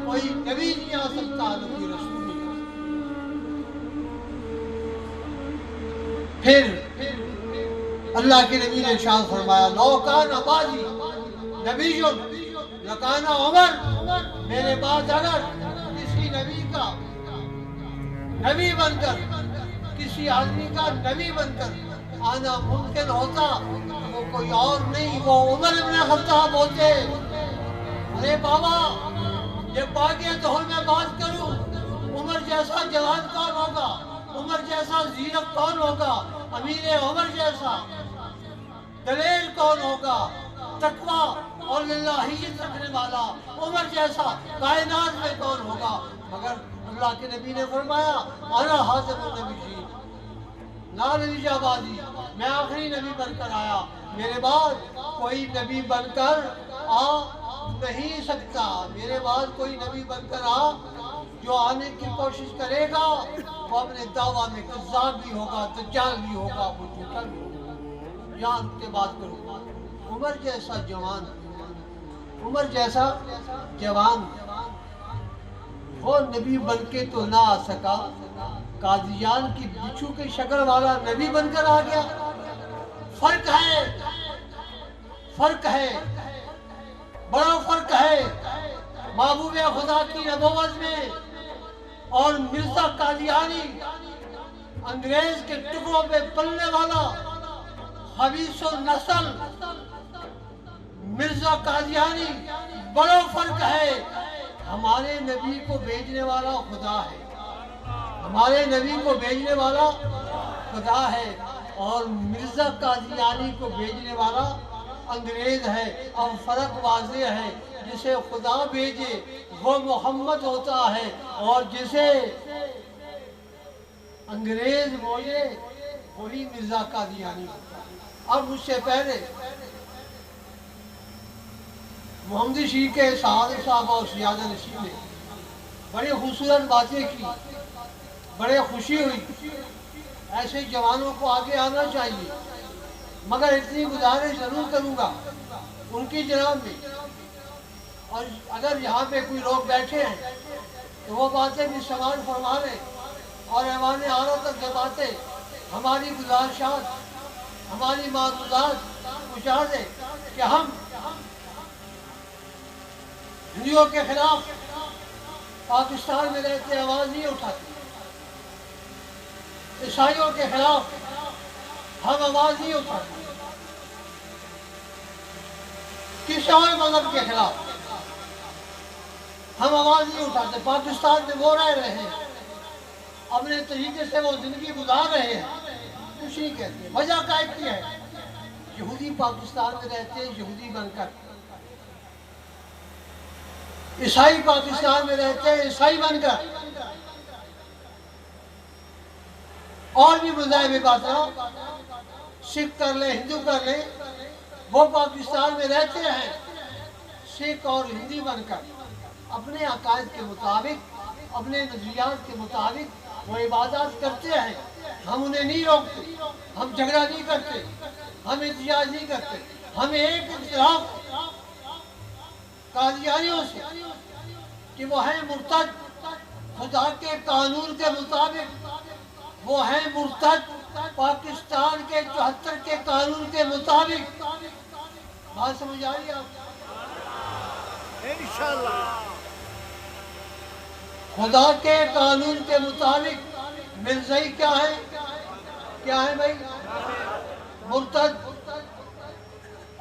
کوئی نبی نہیں آ سکتا، نبی رسول نہیں آ سکتا۔ پھر اللہ کے نبی نے ارشاد فرمایا لو کان بعدی نبی لکان عمر، میرے بعد اگر کسی نبی کا نبی بن کر، کسی آدمی کا نبی بن کر آنا ممکن ہوتا، وہ کوئی اور نہیں، وہ عمر ابن خطاب ہوتے۔ ارے بابا، یہ باقی تو میں بات کروں، عمر جیسا جوان کون ہوگا، عمر جیسا زیرک کون ہوگا، امیر عمر جیسا دلیل کون ہوگا، تقویٰ اور للہیت رکھنے والا عمر جیسا کائنات میں کون ہوگا، مگر اللہ کے نبی نے فرمایا انا خاتم النبیین لا نبی بعدی، میں آخری نبی بن کر آیا، میرے بعد کوئی نبی بن کر آ نہیں سکتا، میرے بعد کوئی نبی بن کر آ جو آنے کی کوشش کرے گا وہ اپنے دعویٰ میں کذاب بھی ہوگا، دجال بھی ہوگا، وہ جھوٹا بھی ہوگا۔ جان کے بات کروں، عمر جیسا جوان، عمر جیسا جوان وہ نبی بن کے تو نہ آ سکا، قادیان کی بچھو کی شکل والا نبی بن کر آ گیا۔ فرق ہے، فرق ہے، بڑا فرق ہے محبوب خدا کی نبوت میں اور مرزا قادیانی، انگریز کے ٹکڑوں پہ پلنے والا خبیث النسل مرزا قادیانی، بڑا فرق ہے۔ ہمارے نبی کو بھیجنے والا خدا ہے، ہمارے نبی کو بھیجنے والا خدا ہے، اور مرزا قادیانی کو بھیجنے والا انگریز ہے۔ اب فرق واضح ہے، جسے خدا بھیجے وہ محمد ہوتا ہے، اور جسے انگریز بولے وہی مرزا قادیانی ہوتا ہے۔ اب مجھ سے پہلے محمدی شیخ کے صاحب اور سیادہ نشین نے بڑی خوبصورت باتیں کی، بڑے خوشی ہوئی، ایسے جوانوں کو آگے آنا چاہیے، مگر اتنی گزارش ضرور کروں گا ان کی جناب میں، اور اگر یہاں پہ کوئی لوگ بیٹھے ہیں تو وہ باتیں بھی سماعت فرما لیں، اور ایوان اعلیٰ تک یہ باتیں ہماری گزارشات، ہماری معروضات پہنچا دیں کہ ہم ہندوؤں کے خلاف پاکستان میں رہتے آواز نہیں اٹھاتے، عیسائیوں کے خلاف ہم آواز نہیں اٹھاتے، کسی اور مذہب کے خلاف ہم آواز نہیں اٹھاتے۔ پاکستان میں وہ رہ رہے ہیں، اپنے طریقے سے وہ زندگی گزار رہے ہیں، کچھ نہیں کہتے۔ وجہ کا ایک ہی ہے، یہودی پاکستان میں رہتے ہیں یہودی بن کر، عیسائی پاکستان میں رہتے ہیں عیسائی بن کر، اور بھی مذاہب باطل سکھ کر لیں، ہندو کر لیں، وہ پاکستان میں رہتے ہیں سکھ اور ہندی بن کر، اپنے عقائد کے مطابق، اپنے نظریات کے مطابق وہ عبادات کرتے ہیں۔ ہم انہیں نہیں روکتے، ہم جھگڑا نہیں کرتے، ہم احتجاج نہیں کرتے، ہم ایک اختلاف قادیانیوں سے کہ وہ ہیں مرتد، خدا کے قانون کے مطابق وہ ہیں مرتد، پاکستان کے 74 کے قانون کے مطابق۔ بات سمجھ آئی آپ؟ انشاءاللہ خدا کے قانون کے مطابق مرزائی کیا ہے؟ کیا ہے بھائی؟ مرتد۔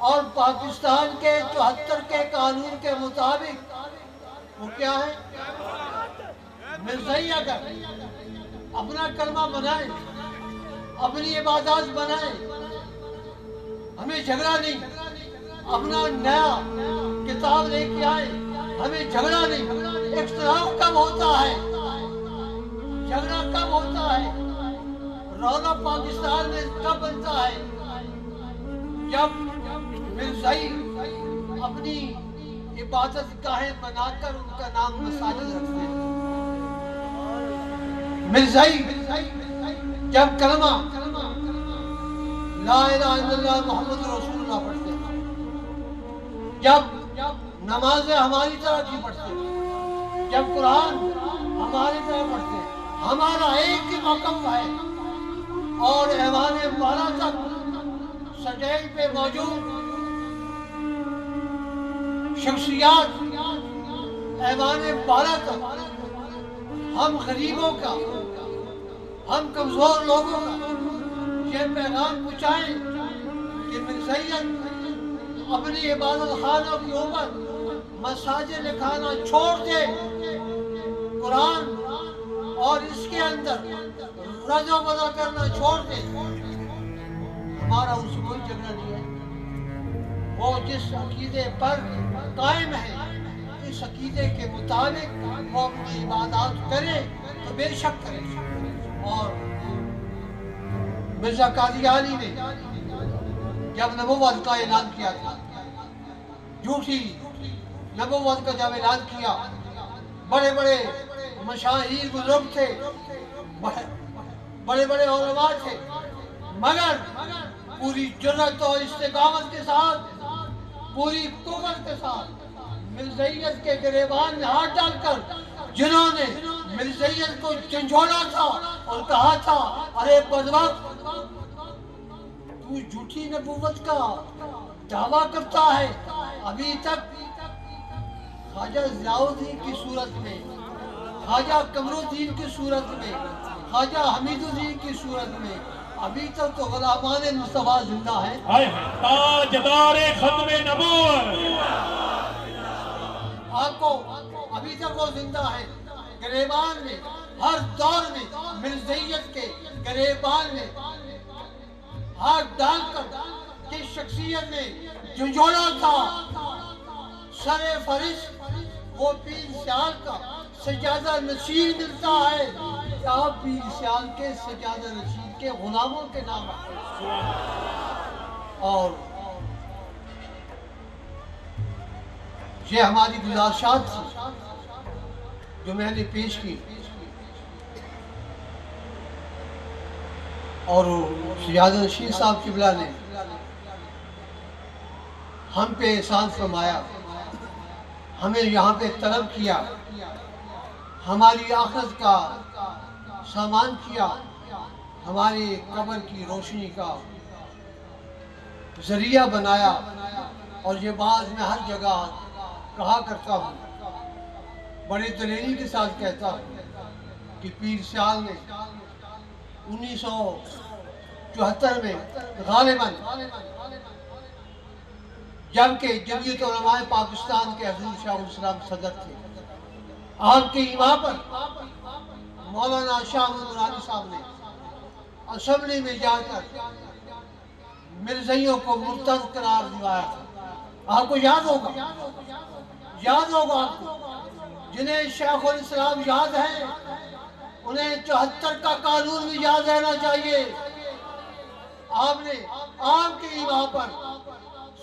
اور پاکستان کے 74 کے قانون کے مطابق وہ کیا ہے؟ مرزائی۔ اگر اپنا کلمہ بنائیں، اپنی عبادات بنائیں، ہمیں جھگڑا نہیں، اپنا نیا کتاب لے کے آئے، ہمیں جھگڑا نہیں، اختلاف کب ہوتا ہے، جھگڑا کب ہوتا ہے، رونا پاکستان میں کب بنتا ہے، جب مرزائی اپنی عبادت گاہیں بنا کر ان کا نام مساجد رکھتے ہیں۔ مرزائی جب کلمہ لا الہ الا اللہ محمد رسول اللہ پڑھتے ہیں، جب نمازیں ہماری طرح کی پڑھتے ہیں، جب قرآن ہماری طرح پڑھتے ہیں، ہمارا ایک ہی موقف ہے، اور ایوان بالا تک سٹیج پہ موجود شخصیات ایوان بالا تک ہم غریبوں کا، ہم کمزور لوگوں کا یہ پیغام پہنچائیں کہ مرزائیت اپنی عبادت خانوں کے اوپر مساجد لکھانا چھوڑ دے، قرآن اور اس کے اندر رد و بدل کرنا چھوڑ دے۔ ہمارا اس سے کوئی جھگڑا نہیں ہے، وہ جس عقیدے پر قائم ہے اس عقیدے کے مطابق وہ اپنی عبادات کرے تو بے شک کرے۔ اور مرزا قادیانی نے جب نبوت کا اعلان کیا تھا، جھوٹی نبوت کا جب اعلان کیا، بڑے بڑے مشاہیر بزرگ تھے، بڑے بڑے علماء تھے، مگر پوری جرأت اور استقامت کے ساتھ، پوری قوت کے ساتھ مرزائیت کے گریبان میں ہاتھ ڈال کر جنہوں نے مرزائیت کو جھنجھوڑا تھا اور کہا تھا ارے بدبخت تو جھوٹی نبوت کا دعویٰ کرتا ہے، ابھی تک خواجہ ضیاء الدین کی صورت میں، خواجہ قمر الدین کی صورت میں، خواجہ حمید الدین کی صورت میں، ابھی تک تو غلامان مصطفیٰ زندہ ہیں۔ تاجدار ختم نبوت آپ کو ابھی تک وہ زندہ ہے، گریبان میں ہر دور میں مرزائیت کے گریبان میں ہاتھ ڈال کر جس شخصیت نے جھنجھوڑا تھا سر فرش، وہ پیر سیال کا سجادہ نشین ملتا ہے، کیا پیر سیال کے سجادہ نشین کے غلاموں کے نام آتے ہیں۔ اور یہ ہماری گزارشات تھی جو میں نے پیش کی، اور سجادہ نشین صاحب قبلہ نے ہم پہ احسان فرمایا، ہمیں یہاں پہ طلب کیا، ہماری آخرت کا سامان کیا، ہماری قبر کی روشنی کا ذریعہ بنایا۔ اور یہ بات میں ہر جگہ کہا کرتا ہوں، بڑے دلیری کے ساتھ کہتا ہوں کہ پیر سیال نے 1974 میں غالباً جبکہ جمعیت علماء پاکستان کے حضور شاہ الاسلام صدر تھے، آپ کے ایما پر مولانا شاہ نورانی صاحب نے اسمبلی میں جا کر مرزائیوں کو مرتد قرار دیا تھا۔ آپ کو یاد ہوگا آپ کو، جنہیں شیخ الاسلام یاد ہے انہیں 74 کا قانون بھی یاد رہنا چاہیے۔ آپ نے آپ کے ایما پر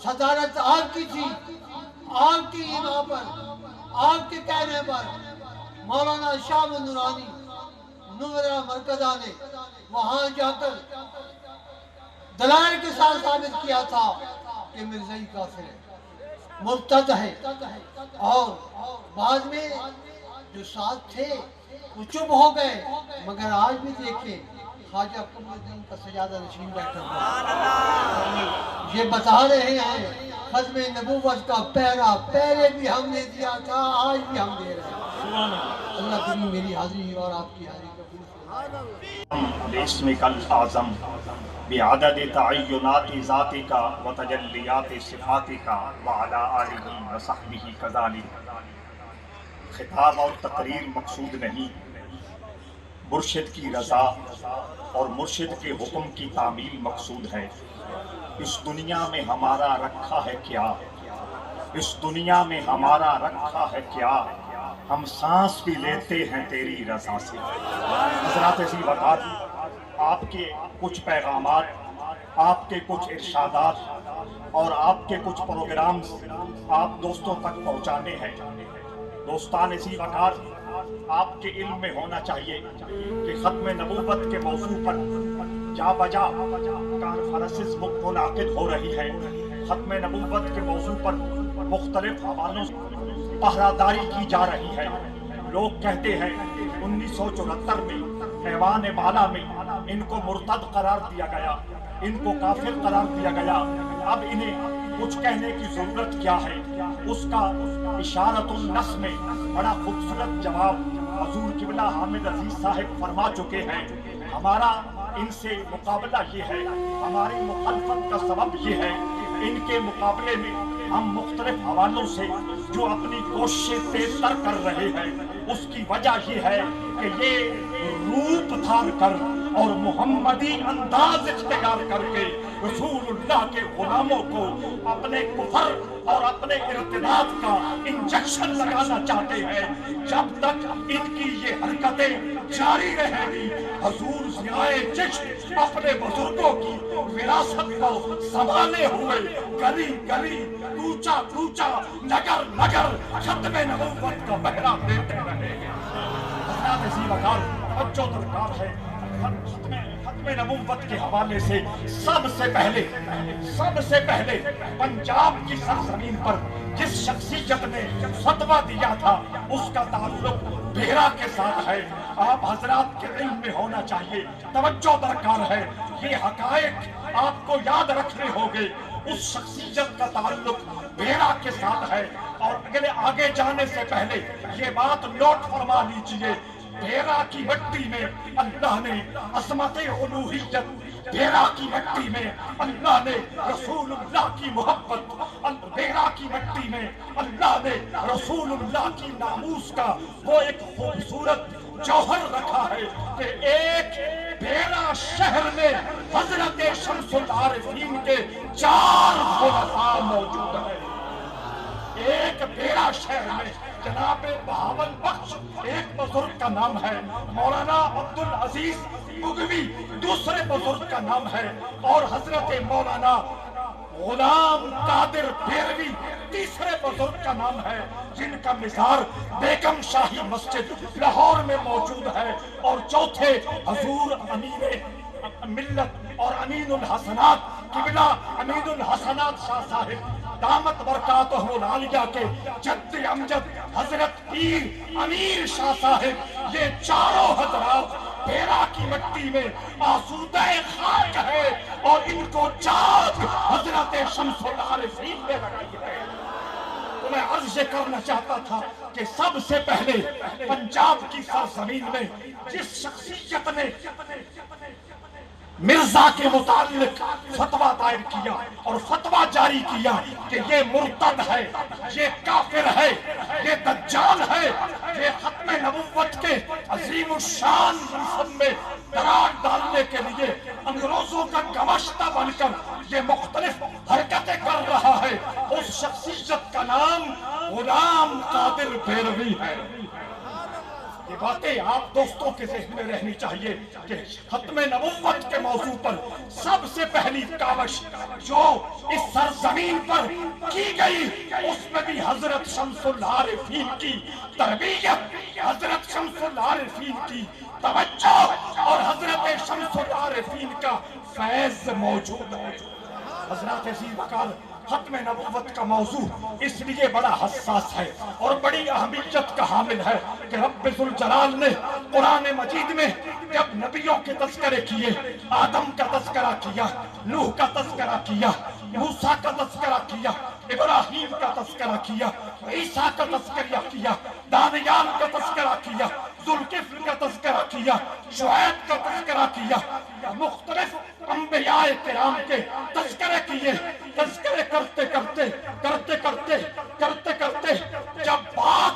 صدارت آپ کی تھی، آپ کی ایما پر، آپ کے کہنے پر مولانا شاہ نورانی نمرہ مرکزہ نے وہاں جا کر دلائل کے ساتھ ثابت کیا تھا کہ مرزائی کافر ہے، مرتد ہے۔ اور بعد میں جو ساتھ تھے وہ چپ ہو گئے، مگر آج بھی دیکھیں خواجہ قمر الدین کا سجادہ نشین بیٹھا ہوا، یہ بتا رہے ہیں ختم نبوت کا پہرا پہلے بھی ہم نے دیا تھا، آج بھی ہم دے رہے ہیں۔ اللہ کریم میری حاضری اور آپ کی حاضری قبول فرمائے۔ باسمک الاعظم بعدد تعینات ذاتک و تجلیات صفاتک وعلی آلہ وصحبہ کذالک۔ خطاب اور تقریر مقصود نہیں، مرشد کی رضا اور مرشد کے حکم کی تعمیل مقصود ہے۔ اس دنیا میں ہمارا رکھا ہے کیا، اس دنیا میں ہمارا رکھا ہے کیا، ہم سانس بھی لیتے ہیں تیری رضا سے۔ حضرات ذی وقار، آپ کے کچھ پیغامات، آپ کے کچھ ارشادات اور آپ کے کچھ پروگرامز آپ دوستوں تک پہنچانے ہیں۔ دوستان ذی وقار، آپ کے علم میں ہونا چاہیے کہ ختم نبوت کے موضوع پر جا بجا کانفرنسز منعقد ہو رہی ہیں۔ ختم نبوت کے موضوع پر مختلف حوالوں سے پہراداری کی جا رہی ہے۔ لوگ کہتے ہیں 1974 میں ایوان بالا میں ان کو مرتد قرار دیا گیا، ان کو کافر قرار دیا گیا، اب انہیں کچھ کہنے کی ضرورت کیا ہے؟ اس کا اشارت النص میں بڑا خوبصورت جواب حضور قبلہ حامد عزیز صاحب فرما چکے ہیں۔ ہمارا ان سے مقابلہ یہ ہے، ہماری مخالفت کا سبب یہ ہے کہ ان کے مقابلے میں ہم مختلف حوالوں سے جو اپنی کوششیں تیز تر کر رہے ہیں، اس کی وجہ یہ ہے کہ یہ روپ دھار کر اور محمدی انداز اختیار کر کے رسول اللہ کے غلاموں کو اپنے کفر اور اپنے ارتداد کا انجیکشن لگانا چاہتے ہیں۔ جب تک ان کی یہ حرکتیں جاری رہیں گی، حضور ضیائے چشم اپنے بزرگوں کی وراثت کو سنبھالے ہوئے گلی گلی، کوچا کوچا، نگر نگر ختم نبوت کا پہرا دیتے رہیں گے۔ حضرات ذی وقار، توجہ درکار ہے۔ ختم نبوت کے حوالے سے سب سے پہلے پنجاب کی سرزمین پر جس شخصیت نے فتویٰ دیا تھا اس کا تعلق بیرا کے ساتھ ہے۔ آپ حضرات کے علم میں ہونا چاہیے، توجہ درکار ہے، یہ حقائق آپ کو یاد رکھنے ہوگے۔ اس شخصیت کا تعلق بیرا کے ساتھ ہے، اور آگے جانے سے پہلے یہ بات نوٹ فرما لیجئے، بیرا کی مٹی میں اللہ نے عظمت الوہیت، بیرا کی مٹی میں اللہ نے رسول اللہ کی محبت، بیرا کی مٹی میں اللہ نے رسول اللہ کی ناموس کا وہ ایک خوبصورت جوہر رکھا ہے کہ ایک بیرا شہر میں حضرت شمس العارفین کے 4 خلفاء موجود ہیں۔ ایک بیرا شہر میں جناب بہاول بخش ایک بزرگ کا نام ہے، مولانا عبدالعزیز بغوی دوسرے بزرگ کا نام ہے، اور حضرت مولانا غلام قادر بیروی تیسرے بزرگ کا نام ہے، جن کا مزار بیگم شاہی مسجد لاہور میں موجود ہے، اور چوتھے حضور امیر ملت اور امین الحسنات قبلہ امین الحسنات شاہ صاحب دامت برکاتہ العالیہ کے جد امجد حضرت پیر امیر شاہ صاحب، یہ چاروں حضرات بیرا کی مٹی میں آسودہ خاک ہے، اور ان کو چاک حضرت شمس العارفین نے لگائی ہے۔ تو میں عرض کرنا چاہتا تھا کہ سب سے پہلے پنجاب کی سرزمین میں جس شخصیت نے مرزا کے متعلق فتویٰ دائر کیا اور فتویٰ جاری کیا کہ یہ مرتد ہے، یہ کافر ہے، یہ دجال ہے، یہ ختم نبوت کے عظیم الشان منصب میں دراڑ ڈالنے کے لیے انگریزوں کا گمشتہ بن کر یہ مختلف حرکتیں کر رہا ہے، اس شخصیت کا نام غلام قادر بیروی ہے۔ یہ باتیں آپ دوستوں کے ذہن میں رہنی چاہیے کہ ختم نبوت کے موضوع پر سب سے پہلی کاوش جو اس سرزمین پر کی گئی، اس میں بھی حضرت شمس العارفین کی تربیت، حضرت شمس العارفین کی توجہ اور حضرت شمس العارفین کا فیض موجود ہے۔ حضرات ذی وقار، ختم نبوت کا موضوع اس لیے بڑا حساس ہے اور بڑی اہمیت کا حامل ہے کہ رب ذوالجلال نے قرآن مجید میں جب نبیوں کے تذکرے کیے، آدم کا تذکرہ کیا، نوح کا تذکرہ کیا، موسیٰ کا تذکرہ کیا، ابراہیم کا تذکرہ کیا، عیسیٰ کا تذکرہ کیا، دانیال کا تذکرہ کیا، ذوالکفل کا تذکرہ کیا، شعیب کا تذکرہ کیا، مختلف انبیاء کرام کے تذکرے کیے۔ تذکرے کرتے کرتے جب بات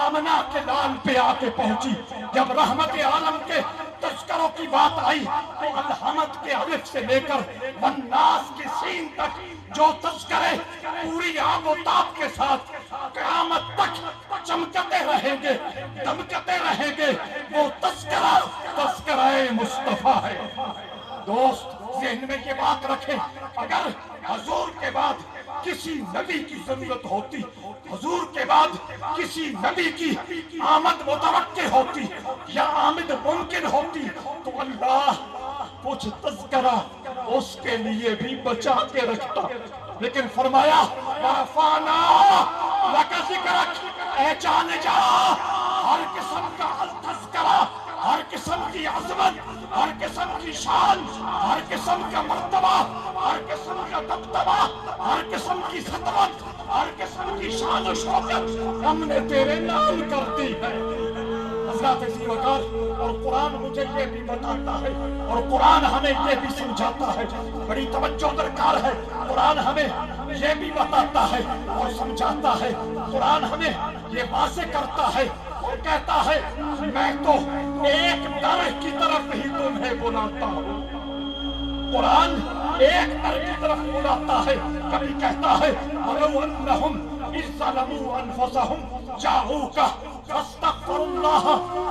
آمنہ کے لال پہ آ کے پہنچی، جب رحمت عالم کے تذکروں کی بات آئی تو الحمد کے الف سے لے کر والناس کی سین تک جو تذکرے پوری آب و تاب کے ساتھ قیامت تک چمکتے رہیں گے، دمکتے رہیں گے، وہ تذکرہ مصطفیٰ ہے۔ دوست ذہن میں یہ بات رکھیں، اگر حضور کے بعد کسی نبی کی ضرورت ہوتی، حضور کے بعد کسی نبی کی آمد متوقع ہوتی یا آمد ممکن ہوتی تو اللہ کچھ تذکرہ اس کے لیے بھی بچا کے رکھتا، لیکن فرمایا وَرَفَعْنَا لَكَ ذِكْرَكَ، اے جان جا ہر قسم کا تذکرہ، ہر قسم کی عظمت، ہر قسم کی شان، ہر قسم کا مرتبہ، ہر قسم کا دبدبہ، ہر قسم کی سطوت، ہر قسم کی شان و شوکت ہم نے تیرے نام کر دی ہے۔ حضرات ذی وقار، اور قرآن مجھے یہ بھی بتاتا ہے اور قرآن ہمیں یہ بھی سمجھاتا ہے، بڑی توجہ درکار ہے، قرآن ہمیں یہ بھی بتاتا ہے اور سمجھاتا ہے، قرآن ہمیں یہ واضح کرتا ہے اور کہتا ہے میں تو ایک در کی طرف ہی تمہیں بلاتا ہوں۔ قرآن ایک در کی طرف بلاتا ہے، کبھی کہتا ہے وَلَوْ أَنَّهُمْ إِذْ ظَلَمُوا أَنفُسَهُمْ جَاءُوكَ فَاسْتَغْفَرُوا اللَّهَ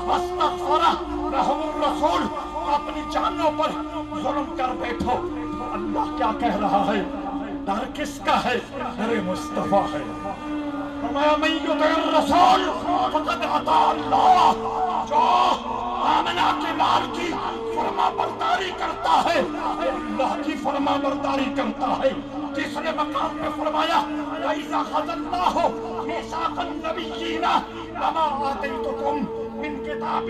وَاسْتَغْفَرَ لَهُمُ الرَّسُولُ، اپنی جانوں پر ظلم کر بیٹھو۔ اللہ کیا کہہ رہا ہے؟ در کس کا ہے؟ در مصطفیٰ ہے۔ فرمایا من یطع الرسول فقد اطاع اللہ، جو آمنہ کے لال کی فرما برداری کرتا ہے اللہ کی فرما برداری کرتا ہے۔ تیسرے مقام میں فرمایا وَإِذَا أَخَذَ اللَّهُ مِيثَاقَ النَّبِيِّينَ لَمَا آتَيْتُكُم مِّن كِتَابٍ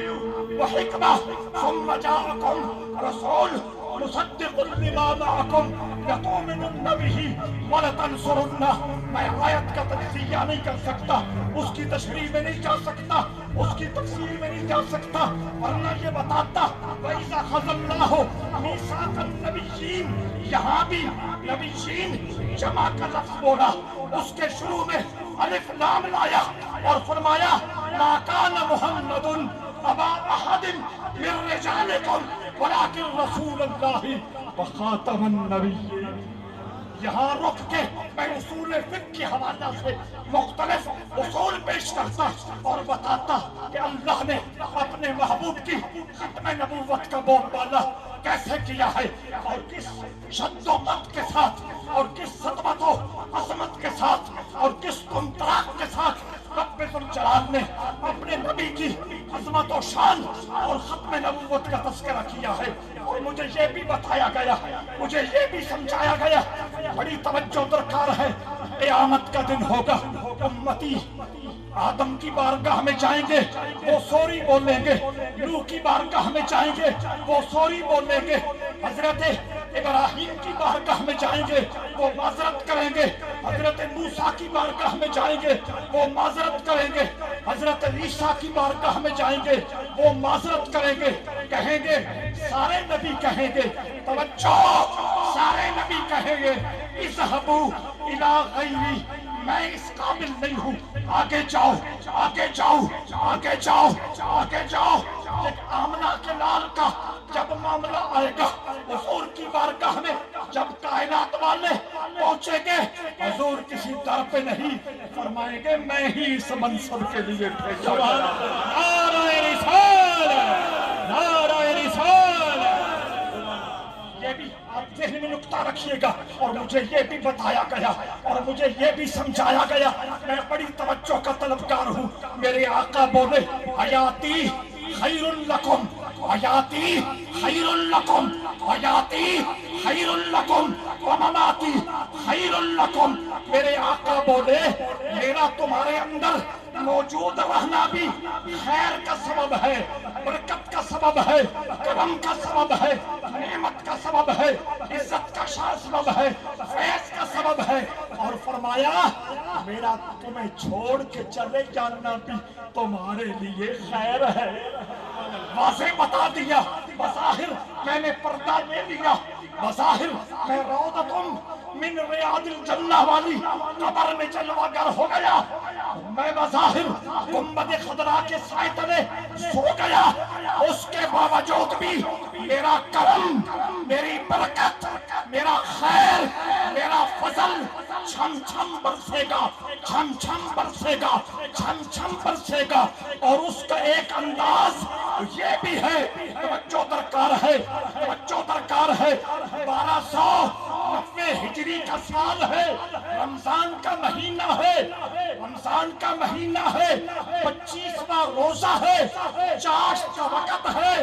وَحِكْمَةٍ ثُمَّ جَاءَكُم رَّسُولٌ مُصَدِّقٌ لِّمَا مَعَكُمْ لَتُؤْمِنُنَّ بِهِ وَلَتَنصُرُنَّهُ۔ میں آیت کا تجزیہ نہیں کر سکتا، اس کی تشریح میں نہیں جا سکتا، اس کی تفسیر میں نہیں جا سکتا، ورنہ یہ بتاتا وَإِذَا أَخَذَ اللَّهُ مِيثَاقَ النَّبِيِّينَ، یہاں بھی نبیین جمع کا لفظ بولا، اس کے شروع میں الف لام لایا اور فرمایا مَا كَانَ مُحَمَّدٌ أَبَا أَحَدٍ مِّن رِّجَالِكُمْ وَلَٰكِن رَّسُولَ اللَّهِ وَخَاتَمَ النَّبِيِّينَ۔ یہاں رک کے میں اصول فقہ کے حوالہ سے مختلف اصول پیش کرتا اور بتاتا کہ اللہ نے اپنے محبوب کی ختم نبوت کا بول بالا کیسے کیا ہے اور کس شد و قد کے ساتھ اور کس سطوت و عظمت کے ساتھ اور کس طمطراق کے ساتھ رب ذوالجلال نے اپنے نبی کی عظمت و شان اور ختم نبوت کا تذکرہ کیا ہے۔ اور مجھے یہ بھی بتایا گیا، مجھے یہ بھی سمجھایا گیا، بڑی توجہ درکار ہے، قیامت کا دن ہوگا، امتی آدم کی بارگاہ میں جائیں گے وہ سوری بولیں گے، نوح کی بارگاہ میں جائیں گے وہ سوری بولیں گے، حضرت ابراہیم کی بارگاہ میں جائیں گے وہ معذرت کریں گے، حضرت موسیٰ کی بارگاہ میں جائیں گے وہ معذرت کریں گے، حضرت عیسیٰ کی بارگاہ میں جائیں گے وہ معذرت کریں گے، کہیں گے سارے نبی کہیں گے، توجہ، سارے نبی کہیں گے اذهبوا الى غیری، میں اس قابل نہیں ہوں، آگے جاؤ، آگے جاؤ، آگے جاؤ، آگے جاؤ۔ لیکن آمنہ کے لال کا جب معاملہ آئے گا حضور کی بارگاہ میں، جب کائنات والے پہنچیں گے حضور کسی در پہ نہیں، فرمائیں گے میں ہی اس منصب کے لیے بھیجا گیا۔ نعرہ رسالت، نعرہ رسالت۔ یہ بھی آپ ذہن میں نکتہ رکھیے گا، اور مجھے یہ بھی بتایا گیا اور مجھے یہ بھی سمجھایا گیا، میں بڑی توجہ کا طلبگار ہوں۔ میرے آقا بولے حیاتی خیر لکم، حیاتی خیر لکم، حیاتی خیر لکم ومماتی خیر لکم۔ میرے آقا بولے میرا تمہارے اندر موجود رہنا بھی خیر کا سبب ہے، برکت کا سبب ہے، کرم کا سبب ہے، نعمت کا سبب ہے، عزت کا سبب ہے، فیض کا سبب ہے۔ اور فرمایا میرا تمہیں چھوڑ کے چلے جانا بھی تمہارے لیے خیر ہے۔ واضح بتا دیا، بظاہر میں نے پردہ لے لیا، بظاہر میں روضۃ من ریاض الجنہ والی قبر میں جلوہ گر ہو گیا، میں بظاہر گنبد خضرا کے سائے تلے سو گیا، اس کے باوجود بھی میرا کرم، میری برکت، میرا خیر، میرا فضل چھم چھم برسے گا، چھم چھم برسے گا، چھم چھم برسے گا۔ اور اس کا ایک انداز یہ بھی ہے، توجہ درکار ہے، توجہ درکار ہے۔ 1290 ہجری کا سال ہے، رمضان کا مہینہ ہے، رمضان کا مہینہ ہے، 25واں روزہ ہے، چاشت کا وقت ہے۔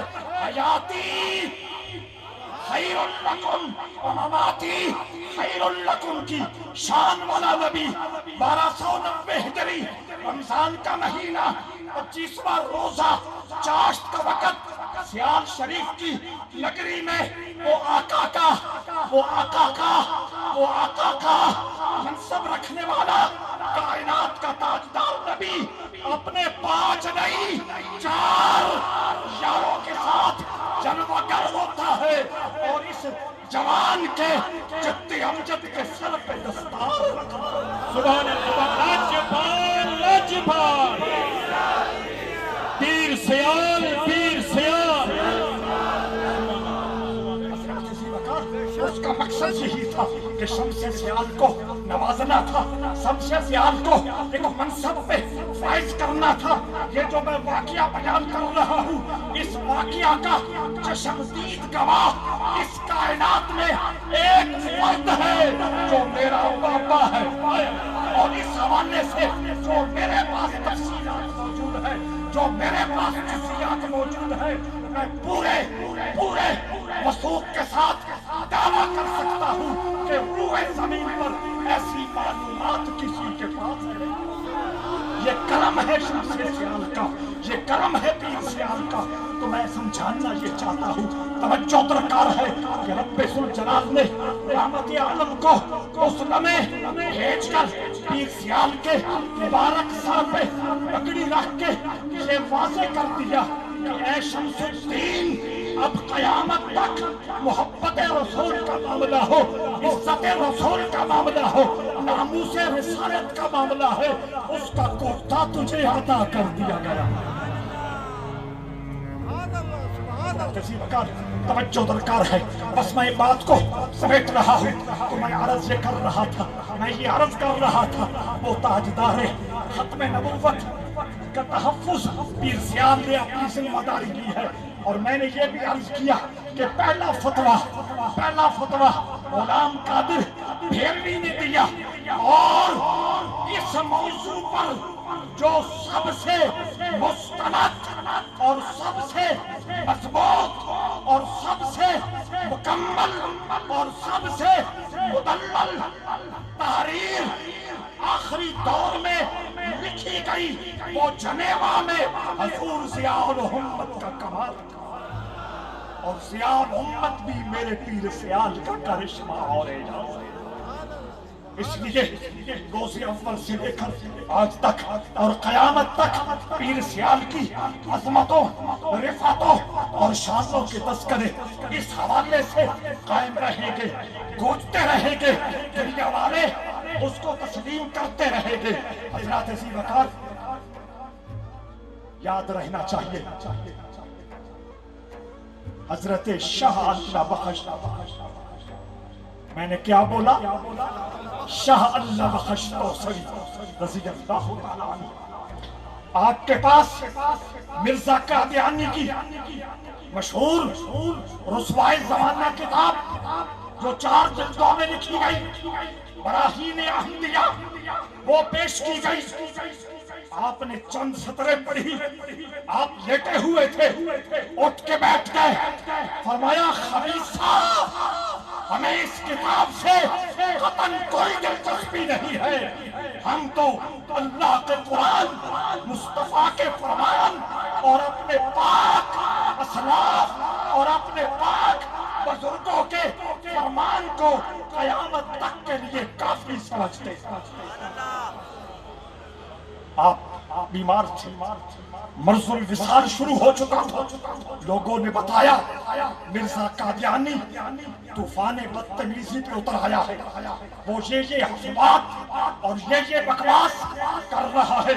حیاتی خیر لکم ومماتی خیر لکم کی شان والا نبی، 1290 ہجری، رمضان کا مہینہ، 25واں روزہ، چاشت کا وقت، سیال شریف کی نگری میں وہ آقا کا منصب رکھنے والا، کائنات کا تاجدار نبی اپنے 5 نہیں 4 یاروں کے ساتھ جلوہ گر ہوتا ہے، اور اس جوان کے جد امجد کے سر پہ دستار رکھتا ہے۔ سبحان اللہ، لاجواب لاجواب، پیر سیال پیر سیال۔ اس کا مقصد یہی تھا کہ شمس سیال کو نوازنا تھا، شمس سیال کو ایک منصب پہ فائز کرنا تھا۔ یہ جو میں واقعہ بیان کر رہا ہوں، اس واقعہ کا چشمدید گواہ اس کائنات میں ایک فرد ہے جو میرا بابا ہے، اور اس حوالے سے جو میرے پاس تفصیلات موجود ہے، جو میرے پاس تفصیلات موجود ہے، میں پورے وثوق کے ساتھ دعویٰ کر سکتا ہوں کہ روئے زمین پر ایسی معلومات کسی کے پاس نہیں۔ یہ کرم ہے شمس سیال کا، یہ کرم ہے پیر سیال کا۔ تو میں سمجھانا یہ چاہتا ہوں، توجہ درکار ہے کہ رب ذوالجلال نے رحمت عالم کو اس لمحے بھیج کر پیر سیال کے مبارک سر پہ پگڑی رکھ کے یہ واضح کر دیا کہ اے شمس الدین، اب قیامت تک محبت رسول کا معاملہ ہو، عزت رسول کا معاملہ ہو، ناموس رسالت کا معاملہ ہے، اس کا کوفتہ تجھے عطا کر دیا گیا۔ کسی وقت توجہ درکار ہے، بس میں بات کو سمیٹ رہا ہوں تو میں عرض یہ کر رہا تھا، میں یہ عرض کر رہا تھا، وہ تاجدار ختم نبوت کا تحفظ پیر سیال نے اپنی ذمہ داری لی ہے۔ اور میں نے یہ بھی عرض کیا کہ پہلا فتویٰ غلام قادر بھیروی نے دیا، اور اس موضوع پر جو سب سے مستند اور سب سے مضبوط اور سب سے مکمل اور سب سے مدلل تحریر آخری دور میں لکھی گئی، وہ جنیوا میں حضور ضیاء الامت کا کمال تھا، اور ضیاء الامت بھی میرے پیر سیال کا کرشمہ اور اعجاز ہے۔ اس لیے روز اول سے لے کر آج تک اور قیامت تک پیر سیال کی عظمتوں، رفعتوں اور شانوں کے تذکرے اس حوالے سے قائم رہیں گے، گونجتے رہیں گے، دنیا والے اس کو تسلیم کرتے رہیں گے۔ حضرات ذی وقار، یاد رہنا چاہیے حضرت شاہ اللہ بخش، میں نے کیا بولا؟ شاہ اللہ بخش توسری رضی اللہ تعالیٰ عنہ۔ آپ کے پاس مرزا قادیانی کی مشہور رسوائے زمانہ کتاب جو 4 جلدوں میں لکھی گئی، براہین احمدیہ، وہ پیش کی گئی۔ آپ نے چند سطریں پڑھی، آپ لیٹے ہوئے تھے، اٹھ کے بیٹھ گئے، فرمایا خبیثہ، ہمیں اس کتاب سے قطعاً کوئی دلچسپی نہیں ہے، ہم تو اللہ کے قرآن، مصطفیٰ کے فرمان اور اپنے پاک اسلاف اور اپنے پاک بزرگوں کے فرمان کو قیامت تک کے لیے کافی سمجھتے ہیں۔ آپ بیمار تھے، مرض الوصال شروع ہو چکا تھا، لوگوں نے بتایا مرزا قادیانی طوفان بدتمیزی پہ اتر آیا ہے، وہ یہ حسابات اور یہ بکواس کر رہا ہے۔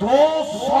200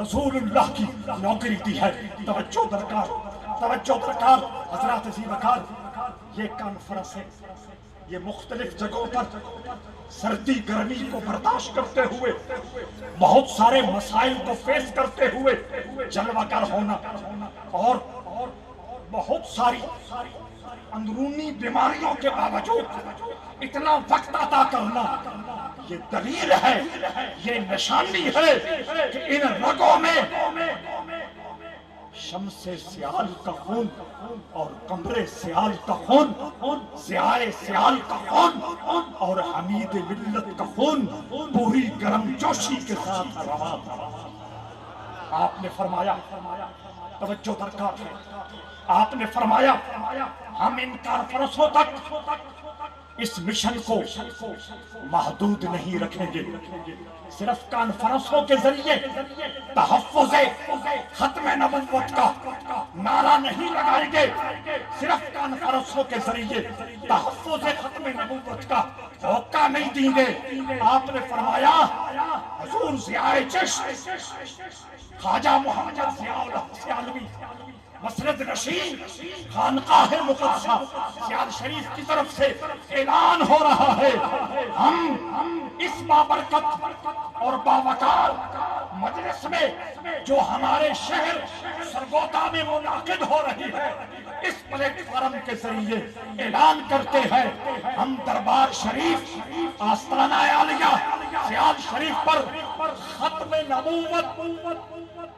رسول اللہ کی نوکری دی ہے. توجہ درکار حضرات عزیز وقار. یہ کانفرنس ہے، یہ مختلف جگہوں پر سردی گرمی کو برداشت کرتے ہوئے، بہت سارے مسائل کو فیس کرتے ہوئے جلوہ گر ہونا اور بہت ساری اندرونی بیماریوں کے باوجود اتنا وقت عطا کرنا، یہ دلیل ہے، یہ نشانی ہے کہ ان رگوں میں شمس سیال کا خون اور قمر سیال کا خون، ضیاء سیال کا خون اور حمید ملت کا خون پوری گرم جوشی کے ساتھ روا تھا. آپ نے فرمایا، توجہ درکار ہے، آپ نے فرمایا ہم ان کانفرنسوں تک اس مشن کو محدود نہیں رکھیں گے. صرف کانفرنسوں کے ذریعے تحفظ ختم نبوت کا نعرہ نہیں لگائیں گے، صرف کانفرنسوں کے ذریعے تحفظ ختم نبوت کا ہوکہ نہیں دیں گے. آپ نے فرمایا حضور ضیاء چشم خواجہ محمد ضیاء سیالوی مسرد نشین خانقاہ مقدسہ سیال شریف کی طرف سے اعلان ہو رہا ہے، ہم اس بابرکت اور باوقار مجلس میں جو ہمارے شہر سرگودا میں منعقد ہو رہی ہے، اس پلیٹ فارم کے ذریعے اعلان کرتے ہیں ہم دربار شریف آستانہ عالیہ سیال شریف پر ختم نبوت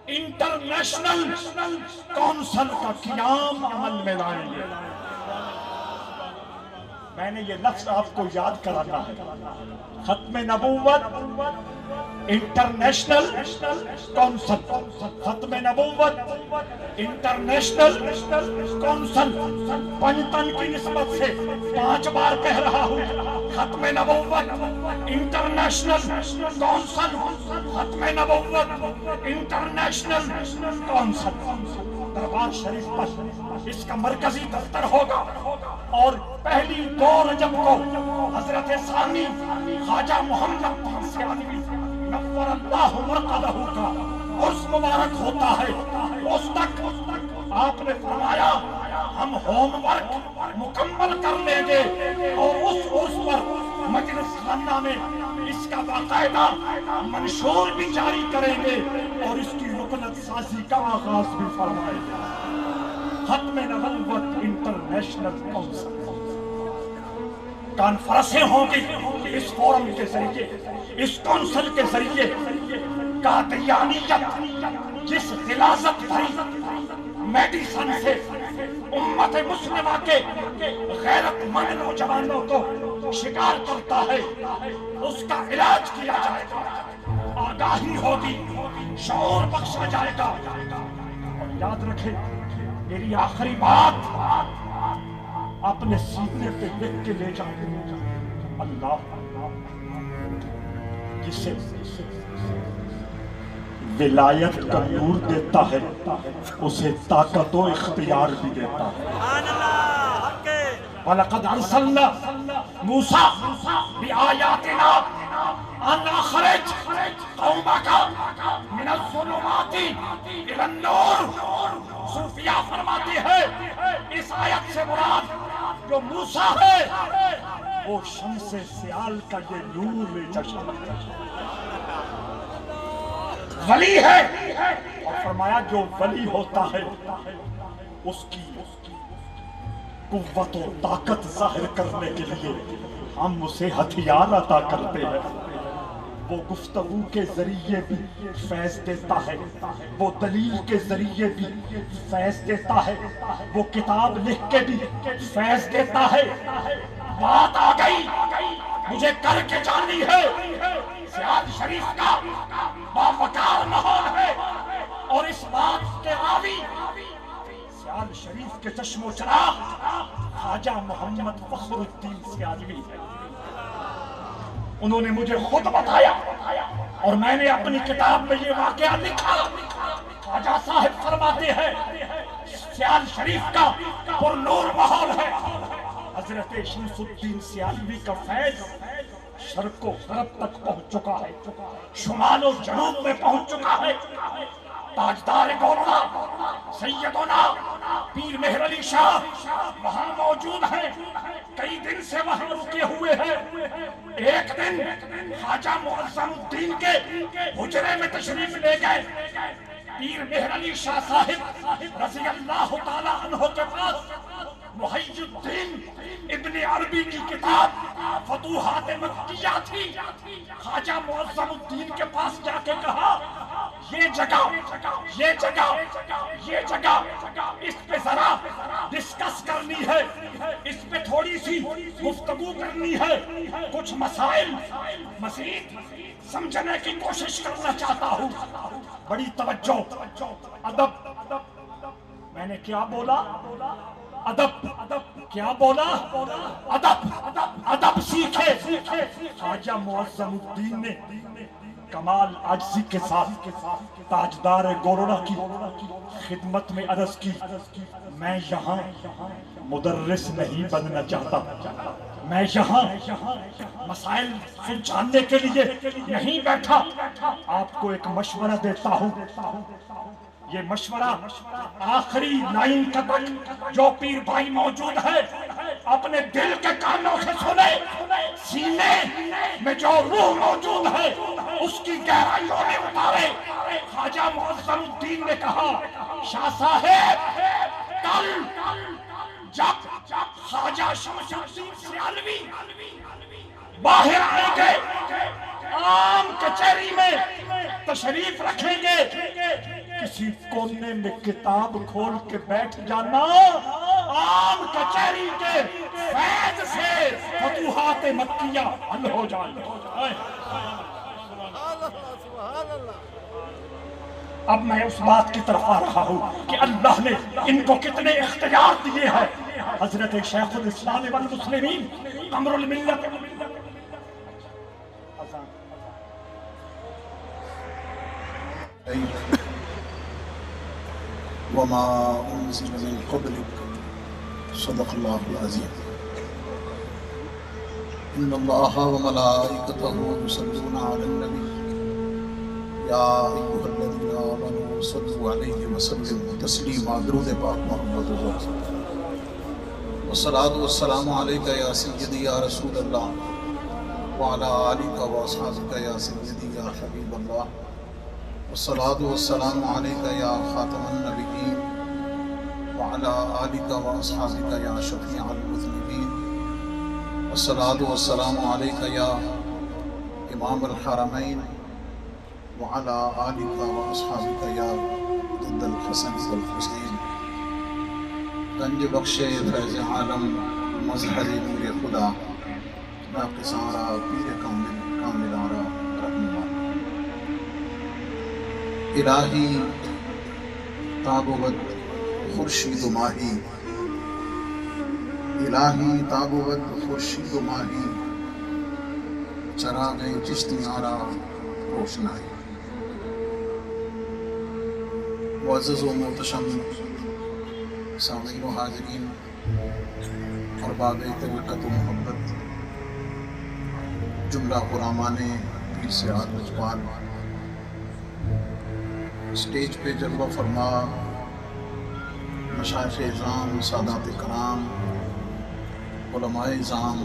انٹرنیشنل کونسل کا قیام عمل میں لائیں گے. میں نے یہ لفظ آپ کو یاد کرانا ہے، ختم نبوت انٹرنیشنل کونسل، ختم نبوت انٹرنیشنل کونسل. پنجتن کی نسبت سے 5 بار کہہ رہا ہوں، ختم نبوت انٹرنیشنل کونسل، ختم نبوت انٹرنیشنل کونسل. دربار شریف پر اس کا مرکزی دفتر ہوگا اور پہلی 2 رجب کو حضرت ثانی خواجہ محمد سیالوی نور اللہ مرقدہ کا عرس مبارک ہوتا ہے. اس تک آپ نے فرمایا ہم ہوم ورک مکمل کر لیں گے اور اس عرس پر مجلس خانہ میں اس کا باقاعدہ منشور بھی جاری کریں گے اور اس کی رکنت سازی کا آغاز بھی فرمائیں گے. ختم نبوت انٹرنیشنل کونسل کانفرنسیں ہوں گی اس فورم کے ذریعے، اس کونسل کے ذریعے. قادیانیت جس غلاظت بھری میڈیسن سے امت مسلمہ کے غیرت مند نوجوانوں کو شکار کرتا ہے، اس کا علاج کیا جائے گا، آگاہی ہوگی، شعور بخشا جائے گا. اور یاد رکھیں میری آخری بات اپنے سینے پہ لکھ کے لے جائیں، اللہ جسے ولایت کا نور دیتا ہے اسے طاقت و اختیار بھی دیتا ہے. وَلَقَدْ أَرْسَلْنَا مُوسَىٰ بِآيَاتِنَا أَنْ أَخْرِجْ قَوْمَكَ مِنَ الظُّلُمَاتِ إِلَى النُّورِ. صوفیہ فرماتے ہیں اس آیت سے مراد جو موسیٰ ہے وہ شمس سیال کا یہ نور چشم ولی ہے. اور فرمایا جو ولی ہوتا ہے اس کی قوت و طاقت ظاہر کرنے کے لیے ہم اسے ہتھیار عطا کرتے ہیں. وہ گفتگو کے ذریعے بھی فیض دیتا ہے، وہ دلیل کے ذریعے بھی فیض دیتا ہے، وہ کتاب لکھ کے بھی فیض دیتا ہے. بات آ گئی مجھے کر کے جانی ہے، سیال شریف کا باوقار ماحول ہے اور اس بات کے راوی سیال شریف کے چشم و چراغ خواجہ محمد فخر الدین سیالوی ہے. انہوں نے مجھے خود بتایا اور میں نے اپنی کتاب میں یہ واقعہ لکھا. خواجہ صاحب فرماتے ہیں سیال شریف کا پر نور ماحول ہے. حضرت شمس الدین سیالوی کا فیض شرق و غرب تک پہنچ چکا ہے، شمال و جنوب میں پہنچ چکا ہے۔ تاجدار گورنا سیدنا پیر مہر علی شاہ وہاں موجود ہیں، کئی دن سے وہاں رکے ہوئے ہیں۔ ایک دن خواجہ معظم الدین کے حجرے میں تشریف لے گئے۔ پیر مہر علی شاہ صاحب رضی اللہ تعالیٰ عنہ کے پاس محی الدین ابن عربی کی کتاب فتوحات مکیہ تھی۔ خواجہ معظم الدین کے پاس جا کے کہا یہ جگہ اس پہ ذرا ڈسکس کرنی ہے، اس پہ تھوڑی سی گفتگو کرنی ہے، کچھ مسائل مزید سمجھنے کی کوشش کرنا چاہتا ہوں۔ بڑی توجہ، ادب، میں نے کیا بولا؟ ادب، کیا بولا؟ ادب سیکھے۔ خواجہ معظم الدین نے کمال عاجزی کے ساتھ تاجدار گورنا کی خدمت میں عرض کی، میں یہاں مدرس نہیں بننا چاہتا، میں یہاں مسائل سلجھانے کے لیے نہیں بیٹھا، آپ کو ایک مشورہ دیتا ہوں۔ یہ مشورہ آخری لائن کا تک جو پیر بھائی موجود ہے اپنے دل کے کانوں سے سنے، سینے میں جو روح موجود ہے اس کی گہرائیوں میں اتارے۔ خواجہ معظم الدین نے کہا شاہ صاحب کل جب خواجہ شمس الدین سیالوی باہر آئیں گے، عام کچہری میں تشریف رکھیں گے، کسی کونے میں کتاب کھول کے بیٹھ جانا، عام کچہری کے فیض سے فتوحات مکیہ حل ہو جائیں گے۔ اب میں اس بات کی طرف آ رہا ہوں کہ اللہ نے ان کو کتنے اختیار دیے ہیں۔ حضرت شیخ الاسلام والمسلمین قمر الملت وما أنزل من قبلك صدق الله العظيم إن الله وملائكته يصلون على النبي يا أيها الذين آمنوا صلوا عليه وسلموا تسليما۔ درود پاک محمد والصلاة والسلام عليك يا سيدي يا رسول الله وعلى آلك وأصحابك يا سيدي يا حبيب الله، والصلاة والسلام عليك يا خاتم النبيين وعلى آلك وأصحابك يا شفيع المذنبين، والصلاة والسلام عليك يا إمام الحرمين وعلى آلك وأصحابك يا ضد الحسن والحسين۔ گنج بخش فیض عالم مظہر نور خدا ناقص آرا پیر کامل آرا رحمہ الہی تابوت خورشید و ماہی، الہی تابوت خورشید و ماہی، چراغ چشتی آرا روشنائی۔ معزز و محتشم سامعین و حاضرین اور باب طریقت و محبت، جملہ غلامان پیر سیاد لجپال، اسٹیج پہ جلوہ فرما مشائخ اعظام، سادات کرام، علماء اعظام،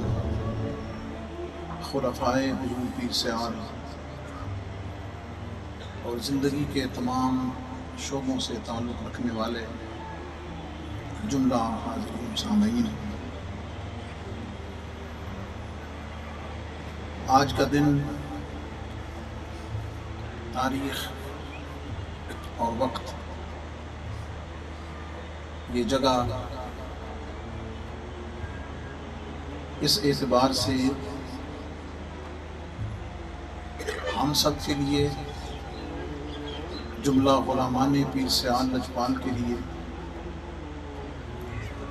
خلفائے حضور پیر سیاد اور زندگی کے تمام شعبوں سے تعلق رکھنے والے جملہ حاضرین سامعین، آج کا دن، تاریخ اور وقت، یہ جگہ اس اعتبار سے ہم سب کے لیے، جملہ غلامان پیر سیاد لجپال کے لیے،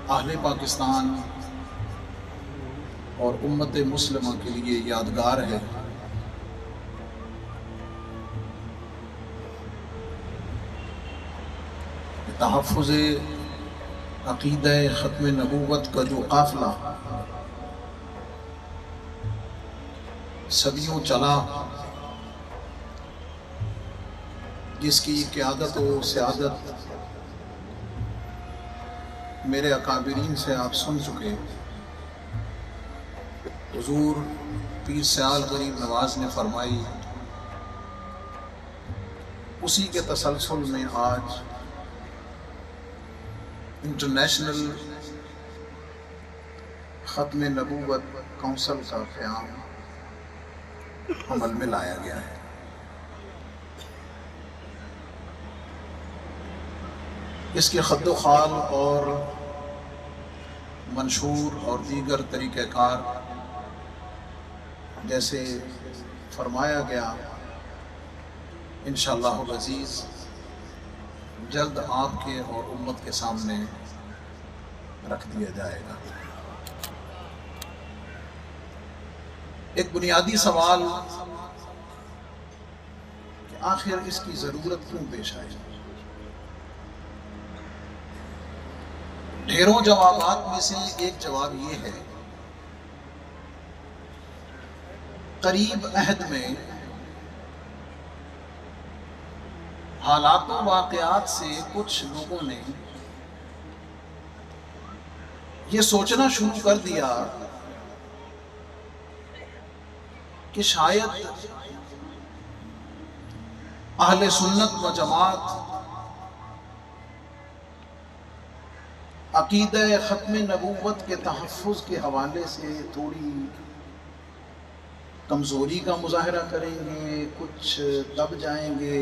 اہل پاکستان اور امت مسلمہ کے لیے یادگار ہے۔ تحفظ عقیدہ ختم نبوت کا جو قافلہ صدیوں چلا، جس کی قیادت و سیادت میرے اکابرین سے آپ سن چکے۔ حضور پیر سیال غریب نواز نے فرمائی، اسی کے تسلسل میں آج انٹرنیشنل ختم نبوت کونسل کا قیام عمل میں لایا گیا ہے۔ اس کے خد و خال اور منشور اور دیگر طریقہ کار جیسے فرمایا گیا، انشاءاللہ العزیز جلد آپ کے اور امت کے سامنے رکھ دیا جائے گا۔ ایک بنیادی سوال کہ آخر اس کی ضرورت کیوں پیش آئی؟ ڈھیروں جوابات میں سے ایک جواب یہ ہے، قریب عہد میں حالات و واقعات سے کچھ لوگوں نے یہ سوچنا شروع کر دیا کہ شاید اہل سنت و جماعت عقیدہ ختم نبوت کے تحفظ کے حوالے سے تھوڑی کمزوری کا مظاہرہ کریں گے، کچھ دب جائیں گے،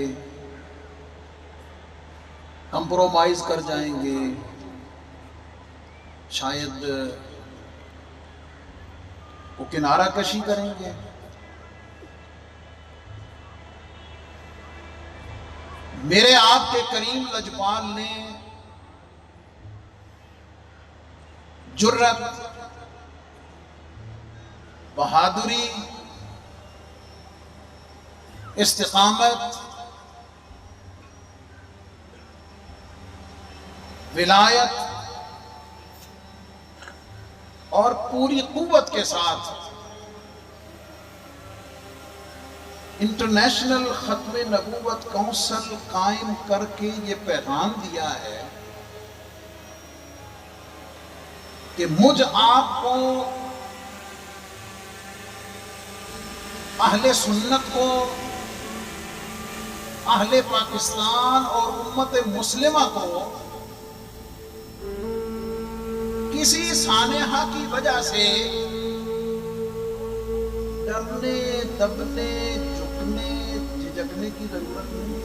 کمپرومائز کر جائیں گے، شاید وہ کنارہ کشی کریں گے۔ میرے آپ کے کریم لجپال نے جرت، بہادری، استقامت، ولایت اور پوری قوت کے ساتھ انٹرنیشنل ختم نبوت کونسل قائم کر کے یہ پیغام دیا ہے کہ مجھ آپ کو، اہل سنت کو، اہل پاکستان اور امت مسلمہ کو کسی سانحہ کی وجہ سے ڈرنے، دبنے، جھکنے، جھجکنے کی ضرورت نہیں۔